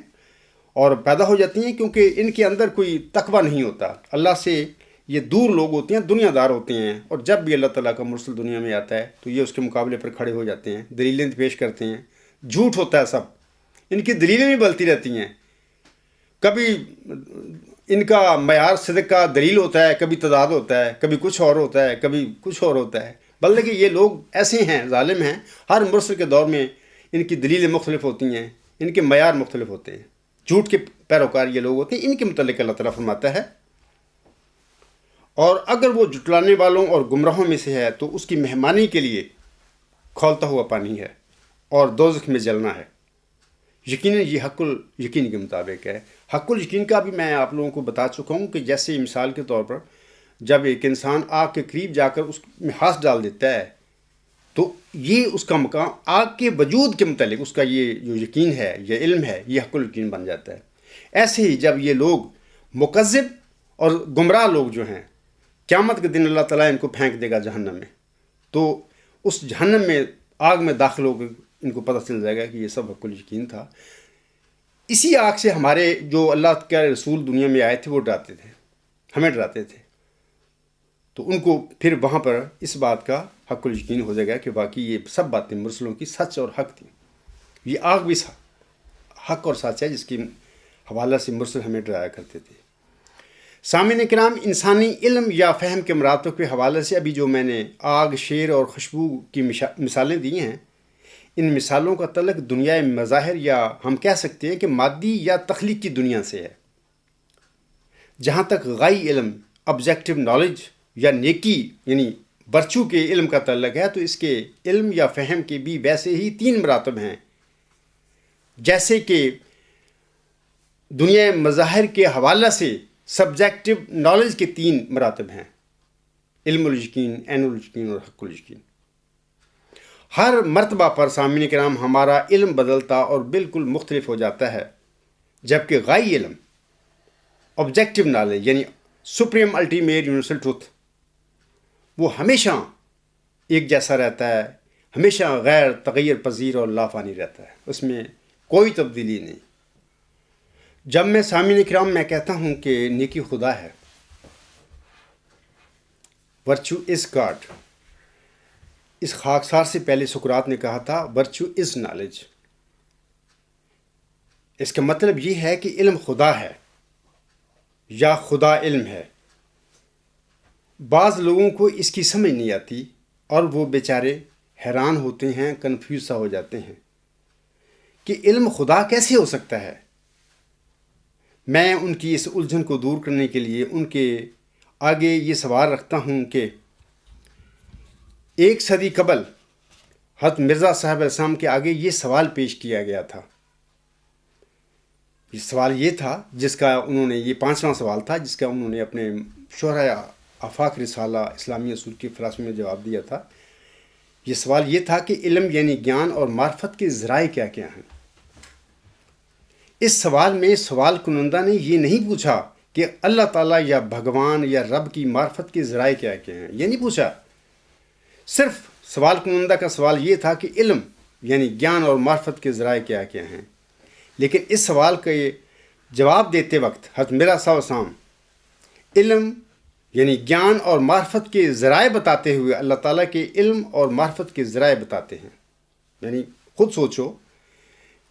اور پیدا ہو جاتی ہیں، کیونکہ ان کے اندر کوئی تقویٰ نہیں ہوتا، اللہ سے یہ دور لوگ ہوتے ہیں، دنیا دار ہوتے ہیں، اور جب بھی اللہ تعالیٰ کا مرسل دنیا میں آتا ہے تو یہ اس کے مقابلے پر کھڑے ہو جاتے ہیں، دلیلیں پیش کرتے ہیں، جھوٹ ہوتا ہے سب. ان کی دلیلیں بھی بدلتی رہتی ہیں. کبھی ان کا معیار صدق کا دلیل ہوتا ہے، کبھی تضاد ہوتا ہے، کبھی کچھ اور ہوتا ہے، کبھی کچھ اور ہوتا ہے. بلکہ یہ لوگ ایسے ہیں، ظالم ہیں. ہر مرسل کے دور میں ان کی دلیلیں مختلف ہوتی ہیں، ان کے معیار مختلف ہوتے ہیں. جھوٹ کے پیروکار یہ لوگ ہوتے ہیں. ان کے متعلق اللہ تعالیٰ فرماتا ہے، اور اگر وہ جھٹلانے والوں اور گمراہوں میں سے ہے تو اس کی مہمانی کے لیے کھولتا ہوا پانی ہے اور دوزخ میں جلنا ہے. یقیناً یہ حق الیقین کے مطابق ہے. حق الیقین کا بھی میں آپ لوگوں کو بتا چکا ہوں کہ جیسے مثال کے طور پر جب ایک انسان آگ کے قریب جا کر اس میں ہاتھ ڈال دیتا ہے تو یہ اس کا مقام آگ کے وجود کے متعلق اس کا یہ جو یقین ہے، یہ علم ہے، یہ حق الیقین بن جاتا ہے. ایسے ہی جب یہ لوگ مکذب اور گمراہ لوگ جو ہیں، قیامت کے دن اللہ تعالیٰ ان کو پھینک دے گا جہنم میں، تو اس جہنم میں آگ میں داخل ہو کر ان کو پتہ چل جائے گا کہ یہ سب حق الیقین تھا. اسی آگ سے ہمارے جو اللہ کے رسول دنیا میں آئے تھے وہ ڈراتے تھے، ہمیں ڈراتے تھے. تو ان کو پھر وہاں پر اس بات کا حق الیقین ہو جائے گا کہ باقی یہ سب باتیں مرسلوں کی سچ اور حق تھیں. یہ آگ بھی حق اور سچ ہے جس کی حوالہ سے مرسل ہمیں ڈرایا کرتے تھے. سامعین کرام، انسانی علم یا فہم کے مراتب کے حوالے سے ابھی جو میں نے آگ، شیر اور خوشبو کی مثالیں دی ہیں، ان مثالوں کا تعلق دنیا مظاہر یا ہم کہہ سکتے ہیں کہ مادی یا تخلیقی دنیا سے ہے. جہاں تک غائی علم، آبجیکٹو نالج یا نیکی یعنی برچو کے علم کا تعلق ہے تو اس کے علم یا فہم کے بھی ویسے ہی 3 مراتب ہیں. جیسے کہ دنیا مظاہر کے حوالہ سے سبجیکٹو نالج کے 3 مراتب ہیں: علم الیقین، عین الیقین اور حق الیقین. ہر مرتبہ پر سامعین کرام ہمارا علم بدلتا اور بالکل مختلف ہو جاتا ہے، جبکہ غائی علم، آبجیکٹو نالج یعنی سپریم الٹیمیٹ یونیورسل ٹروتھ، وہ ہمیشہ ایک جیسا رہتا ہے، ہمیشہ غیر تغیر پذیر اور لافانی رہتا ہے، اس میں کوئی تبدیلی نہیں. جب میں سامعین کرام میں کہتا ہوں کہ نیکی خدا ہے، ورچو از گاڈ، اس خاکسار سے پہلے سقراط نے کہا تھا ورچو از نالج. اس کا مطلب یہ ہے کہ علم خدا ہے یا خدا علم ہے. بعض لوگوں کو اس کی سمجھ نہیں آتی اور وہ بیچارے حیران ہوتے ہیں، کنفیوز سا ہو جاتے ہیں کہ علم خدا کیسے ہو سکتا ہے. میں ان کی اس الجھن کو دور کرنے کے لیے ان کے آگے یہ سوال رکھتا ہوں کہ 1 صدی قبل حضرت مرزا صاحب علیہ السلام کے آگے یہ سوال پیش کیا گیا تھا. یہ سوال یہ تھا جس کا انہوں نے، یہ 5واں سوال تھا جس کا انہوں نے اپنے شرح آفاق رسالہ اسلامی اصول کی فلسفے میں جواب دیا تھا. یہ سوال یہ تھا کہ علم یعنی گیان اور معرفت کے ذرائع کیا کیا ہیں. اس سوال میں سوال کنندہ نے یہ نہیں پوچھا کہ اللہ تعالیٰ یا بھگوان یا رب کی معرفت کے ذرائع کیا کیا ہیں، یہ نہیں پوچھا. صرف سوال کنندہ کا سوال یہ تھا کہ علم یعنی گیان اور معرفت کے ذرائع کیا کیا ہیں. لیکن اس سوال کا یہ جواب دیتے وقت حضرت مرزا صاحب علیہ السلام علم یعنی گیان اور معرفت کے ذرائع بتاتے ہوئے اللہ تعالیٰ کے علم اور معرفت کے ذرائع بتاتے ہیں. یعنی خود سوچو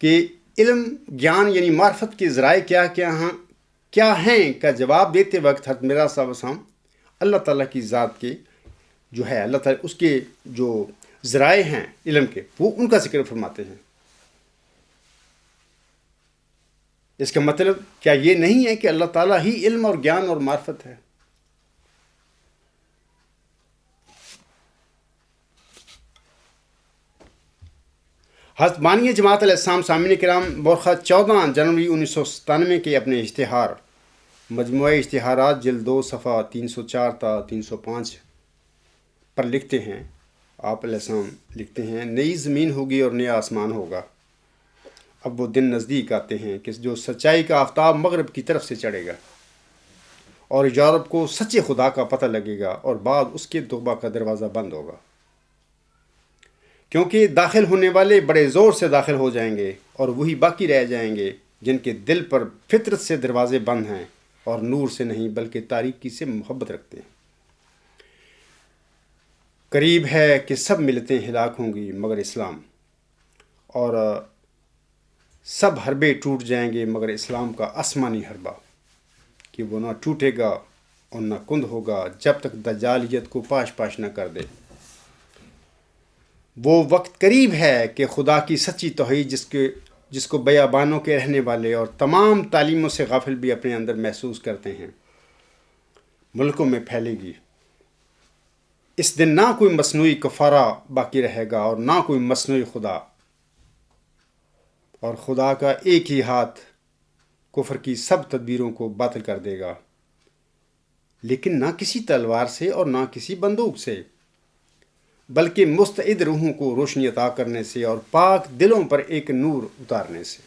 کہ علم، گیان یعنی معرفت کے ذرائع کیا ہیں کا جواب دیتے وقت حضرت مرزا صاحب علیہ السلام اللہ تعالیٰ کی ذات کے جو ہے، اللہ تعالیٰ اس کے جو ذرائع ہیں علم کے، وہ ان کا ذکر فرماتے ہیں. اس کا مطلب کیا یہ نہیں ہے کہ اللہ تعالیٰ ہی علم اور گیان اور معرفت ہے؟ حضرت بانی جماعت علیہ السلام سامعین کرام برخہ 14 جنوری 1997 کے اپنے اشتہار مجموعہ اشتہارات جلد 2 صفحہ 304 تا 305 پر لکھتے ہیں، آپ علیہ السلام لکھتے ہیں: نئی زمین ہوگی اور نیا آسمان ہوگا. اب وہ دن نزدیک آتے ہیں کہ جو سچائی کا آفتاب مغرب کی طرف سے چڑھے گا اور یورپ کو سچے خدا کا پتہ لگے گا اور بعد اس کے توبہ کا دروازہ بند ہوگا، کیونکہ داخل ہونے والے بڑے زور سے داخل ہو جائیں گے اور وہی باقی رہ جائیں گے جن کے دل پر فطرت سے دروازے بند ہیں اور نور سے نہیں بلکہ تاریکی سے محبت رکھتے ہیں. قریب ہے کہ سب ملتیں ہلاک ہوں گی مگر اسلام، اور سب حربے ٹوٹ جائیں گے مگر اسلام کا آسمانی حربہ، کہ وہ نہ ٹوٹے گا اور نہ کند ہوگا جب تک دجالیت کو پاش پاش نہ کر دے۔ وہ وقت قریب ہے کہ خدا کی سچی توحید جس کو بیابانوں کے رہنے والے اور تمام تعلیموں سے غافل بھی اپنے اندر محسوس کرتے ہیں، ملکوں میں پھیلے گی۔ اس دن نہ کوئی مصنوعی کفارہ باقی رہے گا اور نہ کوئی مصنوعی خدا، اور خدا کا ایک ہی ہاتھ کفر کی سب تدبیروں کو باطل کر دے گا، لیکن نہ کسی تلوار سے اور نہ کسی بندوق سے، بلکہ مستعد روحوں کو روشنی عطا کرنے سے اور پاک دلوں پر ایک نور اتارنے سے۔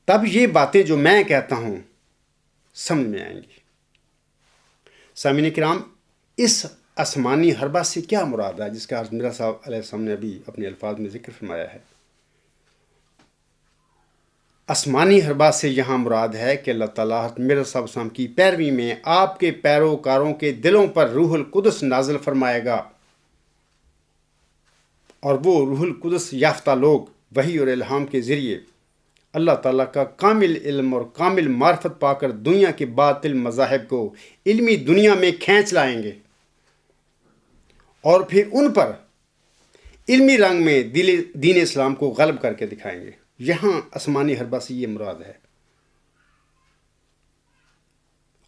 تب یہ باتیں جو میں کہتا ہوں سمجھ میں آئیں گی۔ سامعین کرام، اس آسمانی حربہ سے کیا مراد ہے جس کا حضرت مرزا صاحب علیہ السلام نے ابھی اپنے الفاظ میں ذکر فرمایا ہے؟ آسمانی حربہ سے یہاں مراد ہے کہ اللہ تعالیٰ حضرت مرزا صاحب السلام کی پیروی میں آپ کے پیروکاروں کے دلوں پر روح القدس نازل فرمائے گا، اور وہ روح القدس یافتہ لوگ وحی اور الہام کے ذریعے اللہ تعالیٰ کا کامل علم اور کامل معرفت پا کر دنیا کے باطل مذاہب کو علمی دنیا میں کھینچ لائیں گے، اور پھر ان پر علمی رنگ میں دین اسلام کو غلب کر کے دکھائیں گے۔ یہاں آسمانی حربہ سے یہ مراد ہے۔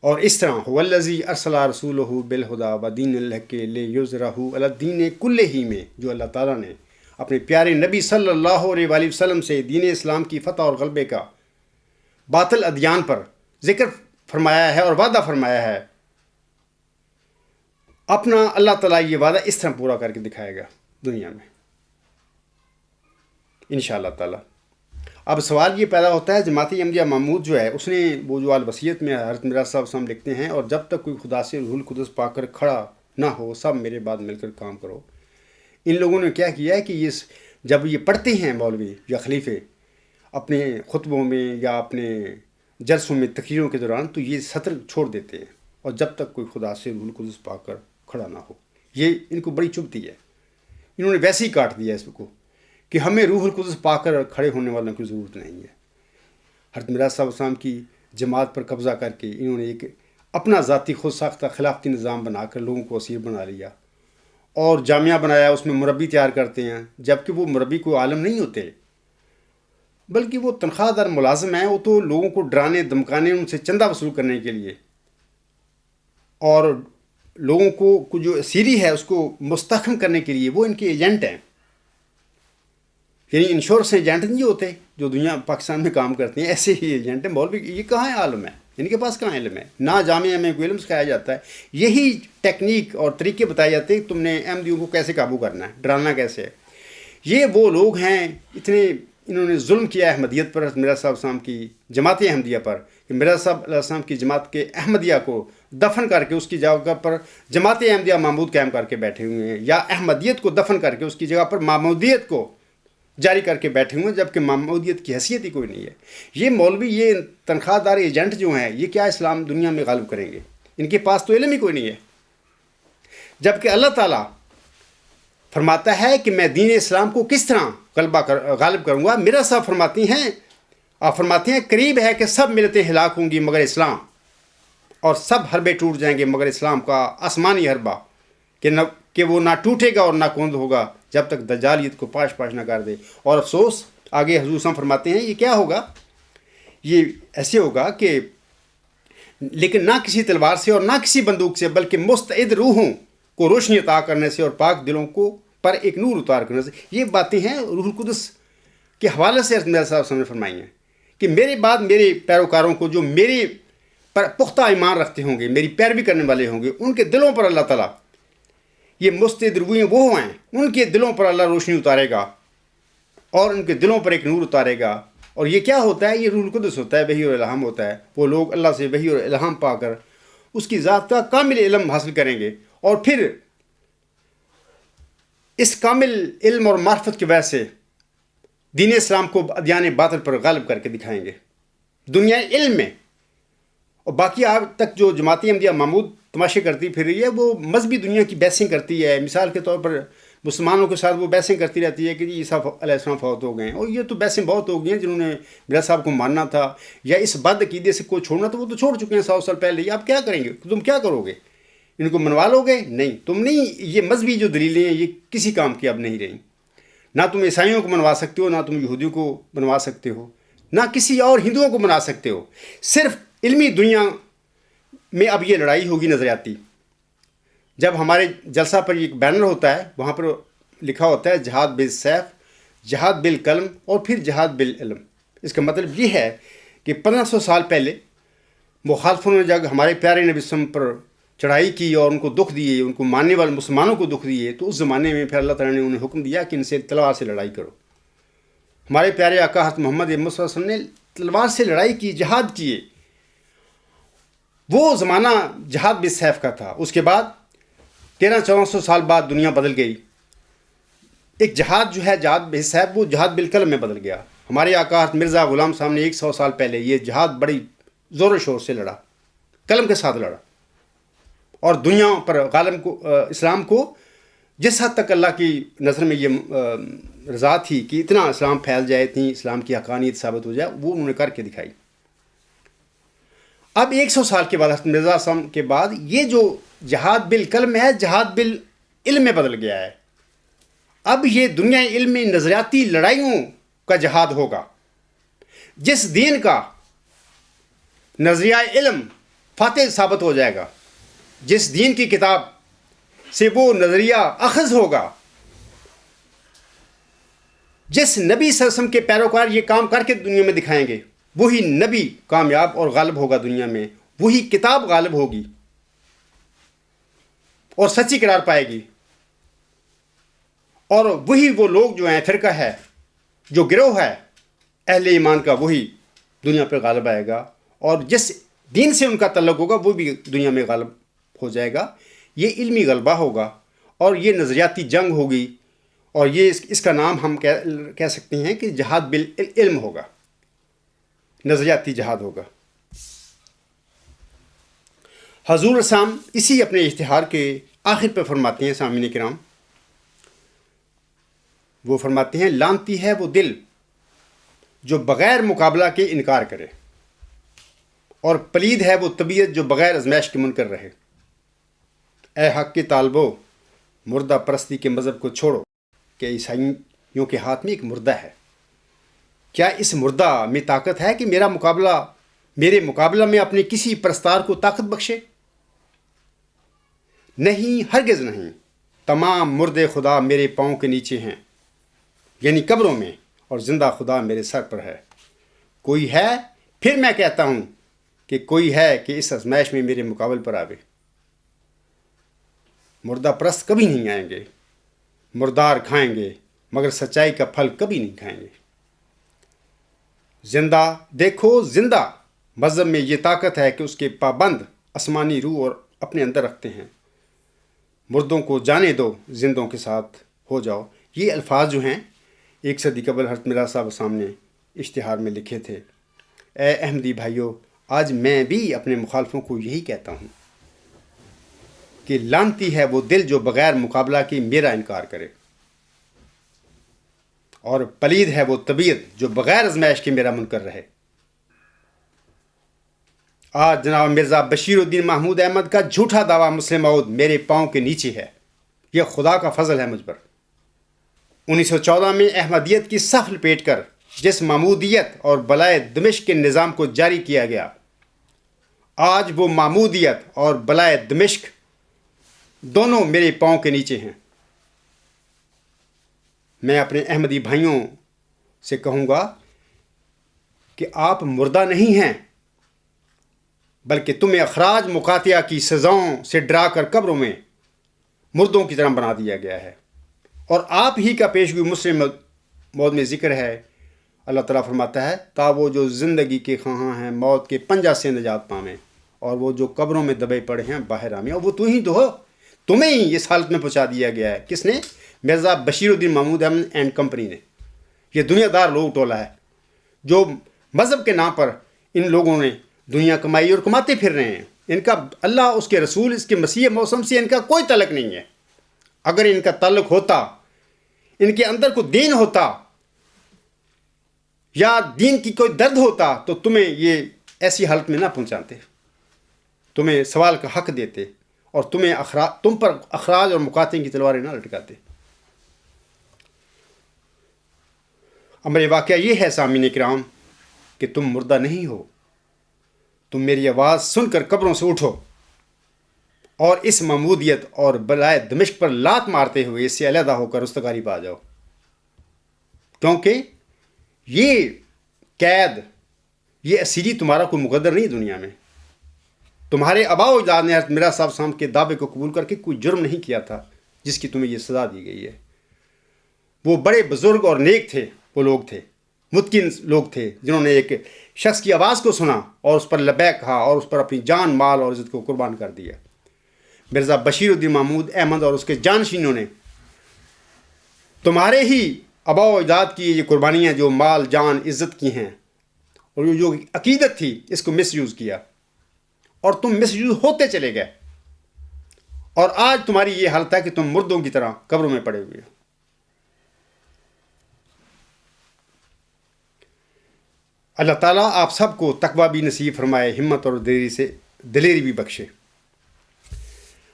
اور اس طرح هو الذی ارسل رسولہ بالہدی ودین الحق لیظہرہ علی الدین کلہ میں، جو اللہ تعالیٰ نے اپنے پیارے نبی صلی اللہ علیہ وآلہ وسلم سے دین اسلام کی فتح اور غلبے کا باطل ادیان پر ذکر فرمایا ہے اور وعدہ فرمایا ہے، اپنا اللہ تعالیٰ یہ وعدہ اس طرح پورا کر کے دکھائے گا دنیا میں انشاءاللہ تعالیٰ۔ اب سوال یہ پیدا ہوتا ہے، جماعت احمدیہ محمود جو ہے اس نے وہ جو الوصیت میں حضرت مرزا صاحب صاحب لکھتے ہیں، اور جب تک کوئی خدا سے روح القدس پا کر کھڑا نہ ہو سب میرے بعد مل کر کام کرو، ان لوگوں نے کیا کیا ہے کہ یہ جب یہ پڑھتے ہیں مولوی یا خلیفے اپنے خطبوں میں یا اپنے جلسوں میں تقریروں کے دوران، تو یہ سطر چھوڑ دیتے ہیں، اور جب تک کوئی خدا سے روح القدس پا کر کھڑا نہ ہو، یہ ان کو بڑی چبھتی ہے۔ انہوں نے ویسے ہی کاٹ دیا اس کو کہ ہمیں روح القدس پا کر کھڑے ہونے والوں کی ضرورت نہیں ہے۔ حضرت مرزا صاحب السلام کی جماعت پر قبضہ کر کے انہوں نے ایک اپنا ذاتی خود ساختہ خلافتی نظام بنا کر لوگوں کو اسیر بنا لیا، اور جامعہ بنایا، اس میں مربی تیار کرتے ہیں، جبکہ وہ مربی کوئی عالم نہیں ہوتے، بلکہ وہ تنخواہ دار ملازم ہیں۔ وہ تو لوگوں کو ڈرانے دھمکانے، ان سے چندہ وصول کرنے کے لیے، اور لوگوں کو جو اسیری ہے اس کو مستحکم کرنے کے لیے وہ ان کے ایجنٹ ہیں۔ یعنی انشورنس ایجنٹ نہیں ہوتے جو دنیا پاکستان میں کام کرتے ہیں، ایسے ہی ایجنٹ ہیں۔ مولوی یہ کہاں ہے عالم ہے، ان کے پاس کہاں علم ہے؟ نہ جامعہ میں کوئی علم سکھایا جاتا ہے، یہی ٹیکنیک اور طریقے بتائے جاتے ہیں کہ تم نے احمدیوں کو کیسے قابو کرنا ہے، ڈرانا کیسے ہے۔ یہ وہ لوگ ہیں، اتنے انہوں نے ظلم کیا احمدیت پر، مرزا صاحب السلام کی جماعت احمدیہ پر، کہ مرزا صاحب علیہ السلام کی جماعت کے احمدیہ کو دفن کر کے اس کی جگہ پر جماعت احمدیہ محمود قائم کر کے بیٹھے ہوئے ہیں، یا احمدیت کو دفن کر کے اس کی جگہ پر محمودیت کو جاری کر کے بیٹھے ہوئے ہیں، جبکہ محمودیت کی حیثیت ہی کوئی نہیں ہے۔ یہ مولوی، یہ تنخواہ دار ایجنٹ جو ہیں، یہ کیا اسلام دنیا میں غالب کریں گے؟ ان کے پاس تو علم ہی کوئی نہیں ہے، جبکہ اللہ تعالیٰ فرماتا ہے کہ میں دین اسلام کو کس طرح غالب کروں گا۔ میرا صاحب فرماتے ہیں قریب ہے کہ سب ملتیں ہلاک ہوں گی مگر اسلام، اور سب حربے ٹوٹ جائیں گے مگر اسلام کا آسمانی حربہ، کہ وہ نہ ٹوٹے گا اور نہ کند ہوگا جب تک دجالیت کو پاش پاش نہ کر دے۔ اور افسوس، آگے حضور صاحب فرماتے ہیں یہ کیا ہوگا؟ یہ ایسے ہوگا کہ لیکن نہ کسی تلوار سے اور نہ کسی بندوق سے، بلکہ مستعد روحوں کو روشنی عطا کرنے سے اور پاک دلوں کو پر ایک نور اتار کرنے سے۔ یہ باتیں ہیں روح القدس کے حوالے سے حضرت مرزا صاحب نے فرمائی ہیں کہ میرے بعد میرے پیروکاروں کو جو میرے پر پختہ ایمان رکھتے ہوں گے، میری پیروی کرنے والے ہوں گے، ان کے دلوں پر اللہ تعالیٰ، یہ مستعد روحیں وہ ہیں، ان کے دلوں پر اللہ روشنی اتارے گا اور ان کے دلوں پر ایک نور اتارے گا۔ اور یہ کیا ہوتا ہے؟ یہ روح القدس ہوتا ہے، وحی اور الہام ہوتا ہے۔ وہ لوگ اللہ سے وحی اور الہام پا کر اس کی ذات کا کامل علم حاصل کریں گے، اور پھر اس کامل علم اور معرفت کی وجہ سے دین اسلام کو ادیان باطل پر غالب کر کے دکھائیں گے دنیا علم میں۔ اور باقی آج تک جو جماعت احمدیہ محمود تماشے کرتی پھر رہی ہے، وہ مذہبی دنیا کی بحثیں کرتی ہے۔ مثال کے طور پر مسلمانوں کے ساتھ وہ بحثیں کرتی رہتی ہے کہ جی عیسیٰ علیہ السلام فوت ہو گئے ہیں، اور یہ تو بحثیں بہت ہو گئی ہیں جنہوں نے مرزا صاحب کو ماننا تھا یا اس بد عقیدے سے کو چھوڑنا تھا وہ تو چھوڑ چکے ہیں 100 سال پہلے. آپ کیا کریں گے؟ تم کیا کرو گے؟ ان کو منوا لو گے؟ نہیں، تم نہیں. یہ مذہبی جو دلیلیں ہیں یہ کسی کام کی اب نہیں رہیں. نہ تم عیسائیوں کو منوا سکتے ہو، نہ تم یہودیوں کو منوا سکتے ہو، نہ کسی اور ہندوؤں کو منا سکتے ہو. صرف علمی دنیا میں اب یہ لڑائی ہوگی نظریاتی. جب ہمارے جلسہ پر ایک بینر ہوتا ہے وہاں پر لکھا ہوتا ہے جہاد بالسیف، جہاد بالقلم اور پھر جہاد بالعلم. اس کا مطلب یہ ہے کہ 1500 سال پہلے مخالفوں نے جب ہمارے پیارے نبی صلی اللہ علیہ وسلم پر چڑھائی کی اور ان کو دکھ دیے، ان کو ماننے والے مسلمانوں کو دکھ دیے، تو اس زمانے میں پھر اللہ تعالیٰ نے انہیں حکم دیا کہ ان سے تلوار سے لڑائی کرو. ہمارے پیارے آقا حضرت محمد صلی اللہ علیہ وسلم نے تلوار سے لڑائی کی، جہاد کیے. وہ زمانہ جہاد بالسیف کا تھا. اس کے بعد 1300-1400 سال بعد دنیا بدل گئی. ایک جہاد جو ہے جہاد بالسیف وہ جہاد بالقلم میں بدل گیا. ہمارے آقا حضرت مرزا غلام صاحب نے 100 سال پہلے یہ جہاد بڑی زور و شور سے لڑا، قلم کے ساتھ لڑا، اور دنیا پر غالب کو اسلام کو جس حد تک اللہ کی نظر میں یہ رضا تھی کہ اتنا اسلام پھیل جائے، اتنی اسلام کی حقانیت ثابت ہو جائے، وہ انہوں نے کر کے دکھائی. اب 100 سال کے بعد حضرت مرزا صاحب کے بعد یہ جو جہاد بالقلم ہے جہاد بالعلم میں بدل گیا ہے. اب یہ دنیا علم میں نظریاتی لڑائیوں کا جہاد ہوگا. جس دین کا نظریہ علم فاتح ثابت ہو جائے گا، جس دین کی کتاب سے وہ نظریہ اخذ ہوگا، جس نبی صلی اللہ علیہ وسلم کے پیروکار یہ کام کر کے دنیا میں دکھائیں گے، وہی نبی کامیاب اور غالب ہوگا دنیا میں. وہی کتاب غالب ہوگی اور سچی قرار پائے گی. اور وہی وہ لوگ جو ہیں، فرقہ ہے، جو گروہ ہے اہل ایمان کا، وہی دنیا پہ غالب آئے گا. اور جس دین سے ان کا تعلق ہوگا وہ بھی دنیا میں غالب ہو جائے گا. یہ علمی غلبہ ہوگا اور یہ نظریاتی جنگ ہوگی. اور یہ اس کا نام ہم کہہ سکتے ہیں کہ جہاد بالعلم ہوگا، نظریاتی جہاد ہوگا. حضور اسلام اسی اپنے اشتہار کے آخر پہ فرماتے ہیں سامعین کرام، وہ فرماتے ہیں لعنتی ہے وہ دل جو بغیر مقابلہ کے انکار کرے، اور پلید ہے وہ طبیعت جو بغیر آزمائش کے منکر رہے. اے حق کے طالبو، مردہ پرستی کے مذہب کو چھوڑو کہ عیسائیوں کے ہاتھ میں ایک مردہ ہے. کیا اس مردہ میں طاقت ہے کہ میرے مقابلہ میں اپنے کسی پرستار کو طاقت بخشے؟ نہیں، ہرگز نہیں. تمام مردے خدا میرے پاؤں کے نیچے ہیں، یعنی قبروں میں، اور زندہ خدا میرے سر پر ہے. کوئی ہے؟ پھر میں کہتا ہوں کہ کوئی ہے کہ اس آزمائش میں میرے مقابل پر آوے. مردہ پرست کبھی نہیں آئیں گے، مردار کھائیں گے مگر سچائی کا پھل کبھی نہیں کھائیں گے. زندہ دیکھو، زندہ مذہب میں یہ طاقت ہے کہ اس کے پابند آسمانی روح اور اپنے اندر رکھتے ہیں. مردوں کو جانے دو، زندوں کے ساتھ ہو جاؤ. یہ الفاظ جو ہیں 1 صدی قبل حضرت مرزا صاحب سامنے اشتہار میں لکھے تھے. اے احمدی بھائیو، آج میں بھی اپنے مخالفوں کو یہی کہتا ہوں کہ لعنتی ہے وہ دل جو بغیر مقابلہ کے میرا انکار کرے، اور پلید ہے وہ طبیعت جو بغیر آزمائش کے میرا منکر رہے. آج جناب مرزا بشیر الدین محمود احمد کا جھوٹا دعویٰ مسلم موعود میرے پاؤں کے نیچے ہے. یہ خدا کا فضل ہے مجھ پر. 1914 میں احمدیت کی صف لپیٹ کر جس محمودیت اور بلائے دمشق کے نظام کو جاری کیا گیا، آج وہ محمودیت اور بلائے دمشق دونوں میرے پاؤں کے نیچے ہیں. میں اپنے احمدی بھائیوں سے کہوں گا کہ آپ مردہ نہیں ہیں، بلکہ تمہیں اخراج مقاطعہ کی سزاؤں سے ڈرا کر قبروں میں مردوں کی طرح بنا دیا گیا ہے. اور آپ ہی کا پیشگوئی مسلم موت میں ذکر ہے. اللہ تعالیٰ فرماتا ہے تا وہ جو زندگی کے خواہاں ہیں موت کے پنجہ سے نجات پامیں، اور وہ جو قبروں میں دبے پڑے ہیں باہر آمیں. اور وہ تو ہی تو ہو، تمہیں ہی اس حالت میں پہنچا دیا گیا ہے. کس نے؟ مرزا بشیر الدین محمود احمد اینڈ کمپنی نے. یہ دنیا دار لوگ ٹولہ ہے جو مذہب کے نام پر ان لوگوں نے دنیا کمائی اور کماتے پھر رہے ہیں. ان کا اللہ، اس کے رسول، اس کے مسیح موسم سے ان کا کوئی تعلق نہیں ہے. اگر ان کا تعلق ہوتا، ان کے اندر کوئی دین ہوتا یا دین کی کوئی درد ہوتا تو تمہیں یہ ایسی حالت میں نہ پہنچاتے، تمہیں سوال کا حق دیتے اور تم پر اخراج اور مقاطعے کی تلواریں نہ لٹکاتے۔ امر واقعہ یہ ہے سامعین کرام کہ تم مردہ نہیں ہو، تم میری آواز سن کر قبروں سے اٹھو اور اس محمودیت اور بلائے دمشق پر لات مارتے ہوئے اس سے علیحدہ ہو کر رستگاری پا جاؤ، کیونکہ یہ قید، یہ اسیری تمہارا کوئی مقدر نہیں دنیا میں۔ تمہارے آباء و اجداد نے حضرت مرزا صاحب صاحب کے دعوے کو قبول کر کے کوئی جرم نہیں کیا تھا جس کی تمہیں یہ سزا دی گئی ہے۔ وہ بڑے بزرگ اور نیک تھے، وہ لوگ تھے، متقن لوگ تھے، جنہوں نے ایک شخص کی آواز کو سنا اور اس پر لبیک کہا اور اس پر اپنی جان، مال اور عزت کو قربان کر دیا۔ مرزا بشیر الدین محمود احمد اور اس کے جانشینوں نے تمہارے ہی آباء و اجداد کی یہ قربانیاں جو مال، جان، عزت کی ہیں اور جو عقیدت تھی، اس کو مس یوز کیا اور تم مس یوز ہوتے چلے گئے، اور آج تمہاری یہ حالت ہے کہ تم مردوں کی طرح قبروں میں پڑے ہوئے ہو۔ اللہ تعالیٰ آپ سب کو تقویٰ بھی نصیب فرمائے، ہمت اور دلیری بھی بخشے۔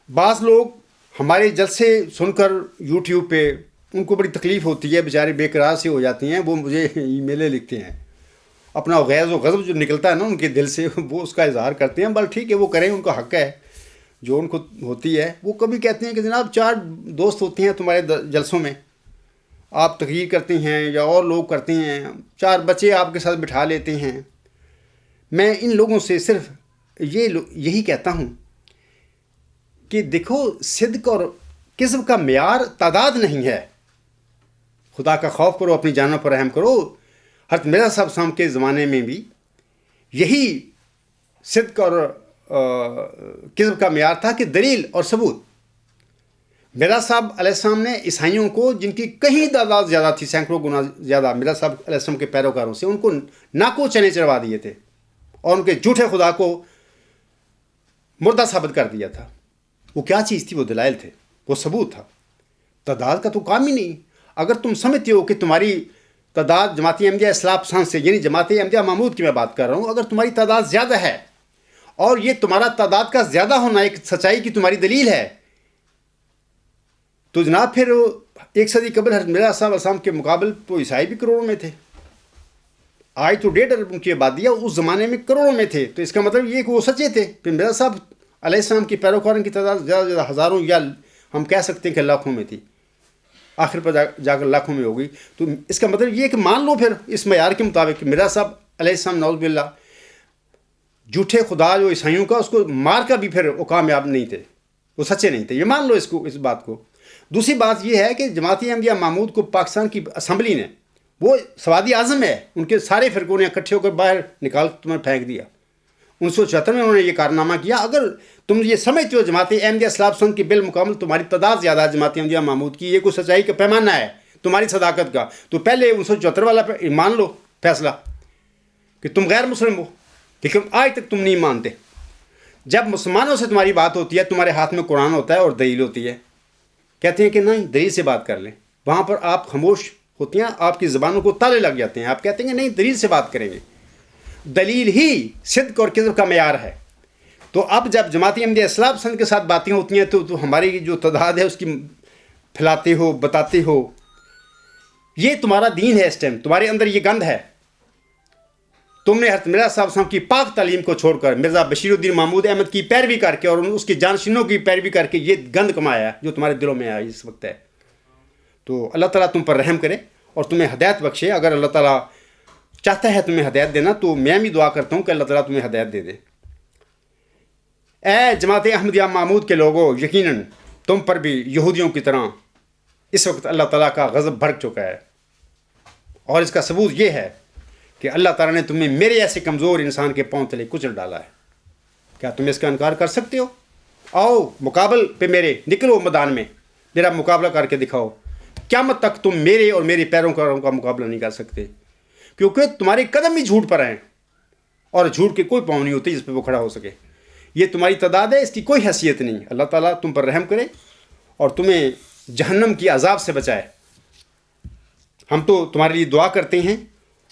بعض لوگ ہمارے جلسے سن کر یوٹیوب پہ ان کو بڑی تکلیف ہوتی ہے، بیچارے بے قرار سے ہو جاتی ہیں، وہ مجھے ای میلیں لکھتے ہیں، اپنا غیظ و غضب جو نکلتا ہے نا ان کے دل سے وہ اس کا اظہار کرتے ہیں۔ بل ٹھیک ہے، وہ کریں، ان کا حق ہے جو ان کو ہوتی ہے۔ وہ کبھی کہتے ہیں کہ جناب 4 دوست ہوتے ہیں تمہارے جلسوں میں، آپ تقریر کرتے ہیں یا اور لوگ کرتے ہیں، 4 بچے آپ کے ساتھ بٹھا لیتے ہیں۔ میں ان لوگوں سے صرف یہی کہتا ہوں کہ دیکھو، صدق اور کذب کا معیار تعداد نہیں ہے، خدا کا خوف کرو، اپنی جانوں پر رحم کرو۔ حضرت مرزا صاحب صاحب کے زمانے میں بھی یہی صدق اور کذب کا معیار تھا کہ دلیل اور ثبوت۔ مرزا صاحب علیہ السلام نے عیسائیوں کو، جن کی کہیں تعداد زیادہ تھی، سینکڑوں گنا زیادہ مرزا صاحب علیہ السلام کے پیروکاروں سے، ان کو ناکو چنے چڑھوا دیے تھے اور ان کے جھوٹے خدا کو مردہ ثابت کر دیا تھا۔ وہ کیا چیز تھی؟ وہ دلائل تھے، وہ ثبوت تھا۔ تعداد کا تو کام ہی نہیں۔ اگر تم سمجھتے ہو کہ تمہاری تعداد جماعت احمدیہ اصلاح پسند سے، یعنی جماعت احمدیہ محمود کی میں بات کر رہا ہوں، اگر تمہاری تعداد زیادہ ہے اور یہ تمہارا تعداد کا زیادہ ہونا ایک سچائی کی تمہاری دلیل ہے، تو جناب پھر 1 صدی قبل حضرت مرزا صاحب علیہ السلام کے مقابل تو عیسائی بھی کروڑوں میں تھے۔ آج تو 1.5 ارب کی آبادی ہے، اس زمانے میں کروڑوں میں تھے، تو اس کا مطلب یہ کہ وہ سچے تھے۔ پھر مرزا صاحب علیہ السلام کی پیروکاروں کی تعداد زیادہ سے زیادہ ہزاروں یا ہم کہہ سکتے ہیں کہ لاکھوں میں تھی، آخر پر جا کر لاکھوں میں ہوگی۔ تو اس کا مطلب یہ کہ مان لو پھر اس معیار کے مطابق کہ مرزا صاحب علیہ السلام نعوذ باللہ جھوٹے خدا جو عیسائیوں کا، اس کو مار کا بھی پھر وہ کامیاب نہیں تھے، وہ سچے نہیں تھے، یہ مان لو اس بات کو۔ دوسری بات یہ ہے کہ جماعت احمدیہ محمود کو پاکستان کی اسمبلی نے، وہ سوادی اعظم ہے، ان کے سارے فرقوں نے اکٹھے ہو کر باہر نکال تمہیں پھینک دیا۔ 1974 میں انہوں نے یہ کارنامہ کیا۔ اگر تم یہ سمجھتے ہو جماعت احمدیہ اصلاح پسند کی بالمکمل تمہاری تعداد زیادہ ہے جماعت احمدیہ محمود کی، یہ کوئی سچائی کا پیمانہ ہے تمہاری صداقت کا، تو پہلے 1974 والا مان لو فیصلہ کہ تم غیر مسلم ہو، لیکن آج تک تم نہیں مانتے۔ جب مسلمانوں سے تمہاری بات ہوتی ہے، تمہارے ہاتھ میں قرآن ہوتا ہے اور دلیل ہوتی ہے، کہتے ہیں کہ نہیں دلیل سے بات کر لیں، وہاں پر آپ خاموش ہوتی ہیں، آپ کی زبانوں کو تالے لگ جاتے ہیں، آپ کہتے ہیں کہ نہیں دلیل سے بات کریں گے۔ دلیل ہی صدق اور کذب کا معیار ہے۔ تو اب جب جماعت احمدیہ اصلاح پسند کے ساتھ باتیں ہوتی ہیں تو ہماری جو تعداد ہے اس کی پھیلاتے ہو، بتاتے ہو، یہ تمہارا دین ہے، اس ٹائم تمہارے اندر یہ گند ہے۔ تم نے حضرت مرزا صاحب صاحب کی پاک تعلیم کو چھوڑ کر مرزا بشیر الدین محمود احمد کی پیروی کر کے اور اس کے جانشینوں کی پیروی کر کے یہ گند کمایا ہے جو تمہارے دلوں میں اس وقت ہے۔ تو اللہ تعالیٰ تم پر رحم کرے اور تمہیں ہدایت بخشے۔ اگر اللہ تعالیٰ چاہتا ہے تمہیں ہدایت دینا تو میں بھی دعا کرتا ہوں کہ اللہ تعالیٰ تمہیں ہدایت دے دے۔ اے جماعت احمدیہ محمود کے لوگوں، یقیناً تم پر بھی یہودیوں کی طرح اس وقت اللہ تعالیٰ کا غضب بھڑک چکا ہے، اور اس کا ثبوت یہ ہے کہ اللہ تعالیٰ نے تمہیں میرے ایسے کمزور انسان کے پاؤں تلے کچل ڈالا ہے۔ کیا تم اس کا انکار کر سکتے ہو؟ آؤ مقابل پہ میرے نکلو میدان میں، میرا مقابلہ کر کے دکھاؤ۔ قیامت تک تم میرے اور میرے پیروکاروں کا مقابلہ نہیں کر سکتے، کیونکہ تمہارے قدم ہی جھوٹ پر ہیں، اور جھوٹ کے کوئی پاؤں نہیں ہوتے جس پہ وہ کھڑا ہو سکے۔ یہ تمہاری تعداد ہے، اس کی کوئی حیثیت نہیں۔ اللہ تعالیٰ تم پر رحم کرے اور تمہیں جہنم کی عذاب سے بچائے۔ ہم تو تمہارے لیے دعا کرتے ہیں،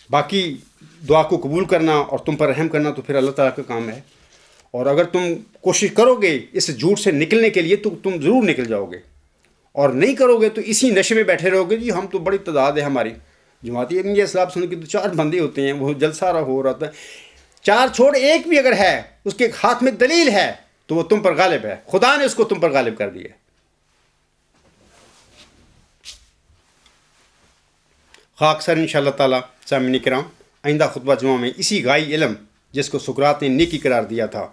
باقی دعا کو قبول کرنا اور تم پر رحم کرنا تو پھر اللہ تعالیٰ کا کام ہے۔ اور اگر تم کوشش کرو گے اس جھوٹ سے نکلنے کے لیے تو تم ضرور نکل جاؤ گے، اور نہیں کرو گے تو اسی نشے میں بیٹھے رہو گے، جی ہم تو بڑی تعداد ہے ہماری جماعتی یہ اسلام سن کے تو 4 بندے ہوتے ہیں، وہ جلسہ ہو رہا ہے، 4 چھوڑ ایک بھی اگر ہے اس کے ہاتھ میں دلیل ہے تو وہ تم پر غالب ہے، خدا نے اس کو تم پر غالب کر دیا ہے۔ خاک سر ان شاء اللہ تعالیٰ سامعین کرام آئندہ خطبہ جمعہ میں اسی غائی علم جس کو سقراط نے نیکی قرار دیا تھا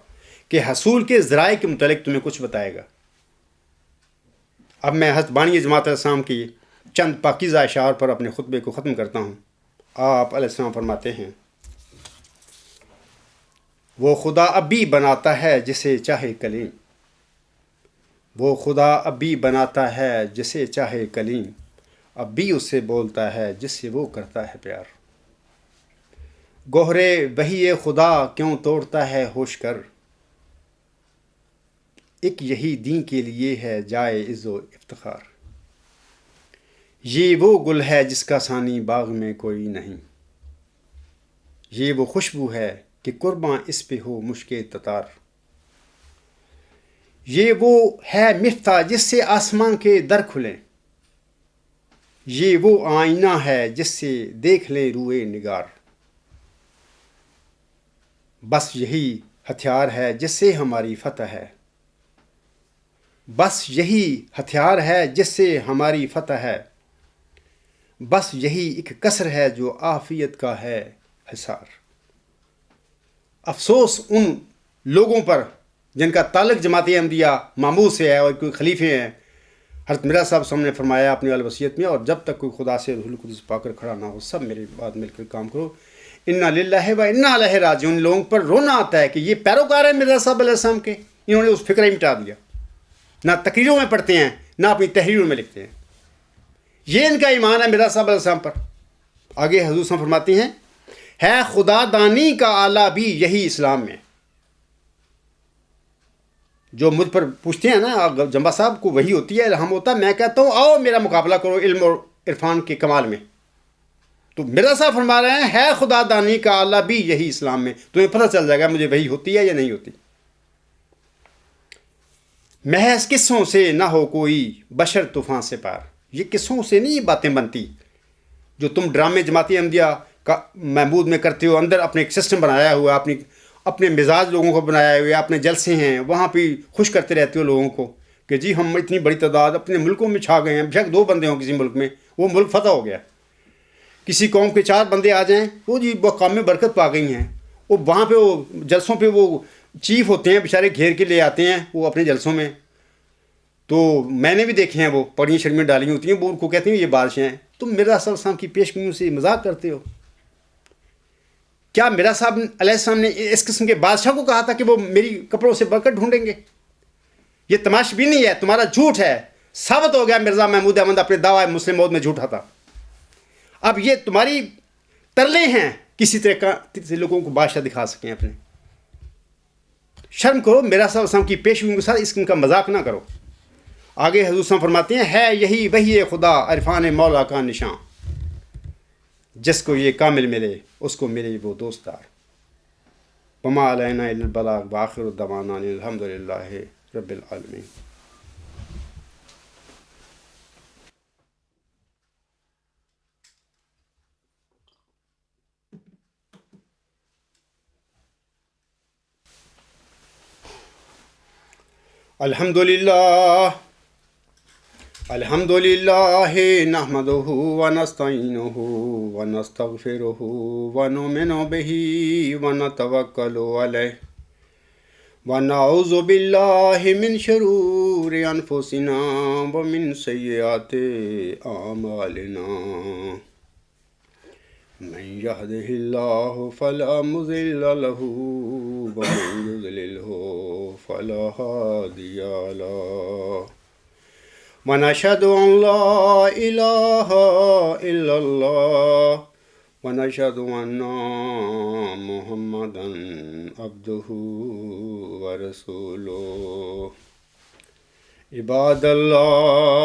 کہ حصول کے ذرائع کے متعلق تمہیں کچھ بتائے گا۔ اب میں حضرت بانی جماعت الاسلام کی چند پاکیزہ اشعار پر اپنے خطبے کو ختم کرتا ہوں۔ آپ علیہ السلام فرماتے ہیں، وہ خدا اب بھی بناتا ہے جسے چاہے کلیم، وہ خدا اب بھی بناتا ہے جسے چاہے کلیم، اب بھی اس سے بولتا ہے جس سے وہ کرتا ہے پیار۔ گوہرے وحی خدا کیوں توڑتا ہے ہوش کر، ایک یہی دین کے لیے ہے جائے عز و افتخار۔ یہ وہ گل ہے جس کا ثانی باغ میں کوئی نہیں، یہ وہ خوشبو ہے کہ قرباں اس پہ ہو مشک تتار۔ یہ وہ ہے مفتاح جس سے آسمان کے در کھلیں، یہ وہ آئینہ ہے جس سے دیکھ لیں روئے نگار۔ بس یہی ہتھیار ہے جس سے ہماری فتح ہے، بس یہی ہتھیار ہے جس سے ہماری فتح ہے، بس یہی ایک کسر ہے جو عافیت کا ہے حصار۔ افسوس ان لوگوں پر جن کا تعلق جماعت احمدیہ معمول سے ہے اور کوئی خلیفے ہیں۔ حضرت مرزا صاحب سامنے فرمایا اپنی الوصیت میں، اور جب تک کوئی خدا سے روح القدس پا کر کھڑا نہ ہو سب میرے بعد مل کر کام کرو۔ انا للہ و انا الیہ راجعون۔ ان لوگوں پر رونا آتا ہے کہ یہ پیروکار ہیں مرزا صاحب علیہ السلام کے، انہوں نے اس فکر ہی مٹا دیا، نہ تقریروں میں پڑھتے ہیں نہ اپنی تحریروں میں لکھتے ہیں۔ یہ ان کا ایمان ہے مرزا صاحب علیہ السلام پر۔ آگے حضور صلی اللہ علیہ وسلم فرماتے ہیں، ہے خدا دانی کا آلہ بھی یہی اسلام میں۔ جو مجھ پر پوچھتے ہیں نا جمبا صاحب کو وہی ہوتی ہے الہام ہوتا ہے، میں کہتا ہوں آؤ میرا مقابلہ کرو علم اور عرفان کے کمال میں۔ تو مرزا صاحب فرما رہے ہیں ہے خدا دانی کا آلہ بھی یہی اسلام میں، تمہیں پتہ چل جائے گا مجھے وہی ہوتی ہے یا نہیں ہوتی۔ محض قصوں سے نہ ہو کوئی بشر طوفان سے پار۔ یہ قصوں سے نہیں یہ باتیں بنتی جو تم ڈرامے جماعت احمدیہ کا محمود میں کرتے ہو، اندر اپنے ایک سسٹم بنایا ہوا، اپنے مزاج لوگوں کو بنایا ہوئے، اپنے جلسے ہیں وہاں پہ خوش کرتے رہتے ہو لوگوں کو کہ جی ہم اتنی بڑی تعداد اپنے ملکوں میں چھا گئے ہیں، بے شک 2 بندے ہوں کسی ملک میں وہ ملک فتح ہو گیا، کسی قوم کے 4 بندے آ جائیں وہ جی وہ کام میں برکت پا گئی ہیں، وہ وہاں پہ وہ جلسوں پہ وہ چیف ہوتے ہیں بیچارے گھیر کے لے آتے ہیں وہ اپنے جلسوں میں۔ تو میں نے بھی دیکھے ہیں وہ پڑھی شرمیں ڈالی ہوتی ہیں، وہ ان کو کہتے ہیں یہ بادشاہ ہیں۔ تم مرزا صلی اللہ علیہ وسلم کی پیشگوئیوں سے مذاق کرتے ہو؟ کیا مرزا صاحب علیہ السلام نے اس قسم کے بادشاہ کو کہا تھا کہ وہ میری کپڑوں سے برکت ڈھونڈیں گے؟ یہ تماش بھی نہیں ہے، تمہارا جھوٹ ہے، ثابت ہو گیا مرزا محمود احمد اپنے دعوی مسلم موت میں جھوٹا تھا۔ اب یہ تمہاری ترلے ہیں کسی طرح سے لوگوں کو بادشاہ دکھا سکیں اپنے۔ شرم کرو، مرزا صلی اللہ علیہ وسلم کی پیشگوئیوں کے ساتھ اس قسم کا مذاق نہ کرو۔ آگے حضور صلی اللہ علیہ وسلم فرماتے ہیں ہے یہی وحی خدا عرفان مولا کا نشان، جس کو یہ کامل ملے اس کو ملے وہ دوستدار۔ وما علینا الا البلاغ وآخر دعوانا الحمد للہ رب العالمین۔ الحمد للہ الحمد للہ نحمدہ ونستعینہ ونستغفرہ ونؤمن بہ ونتوکل علیہ ونعوذ باللہ من شرور انفسنا ومن سیئات اعمالنا، من یہدہ اللہ فلا مضل لہ ومن یضللہ فلا ہادی لہ، ونشهد أن لا إله إلا الله ونشهد أن محمدا عبده ورسوله۔ عباد الله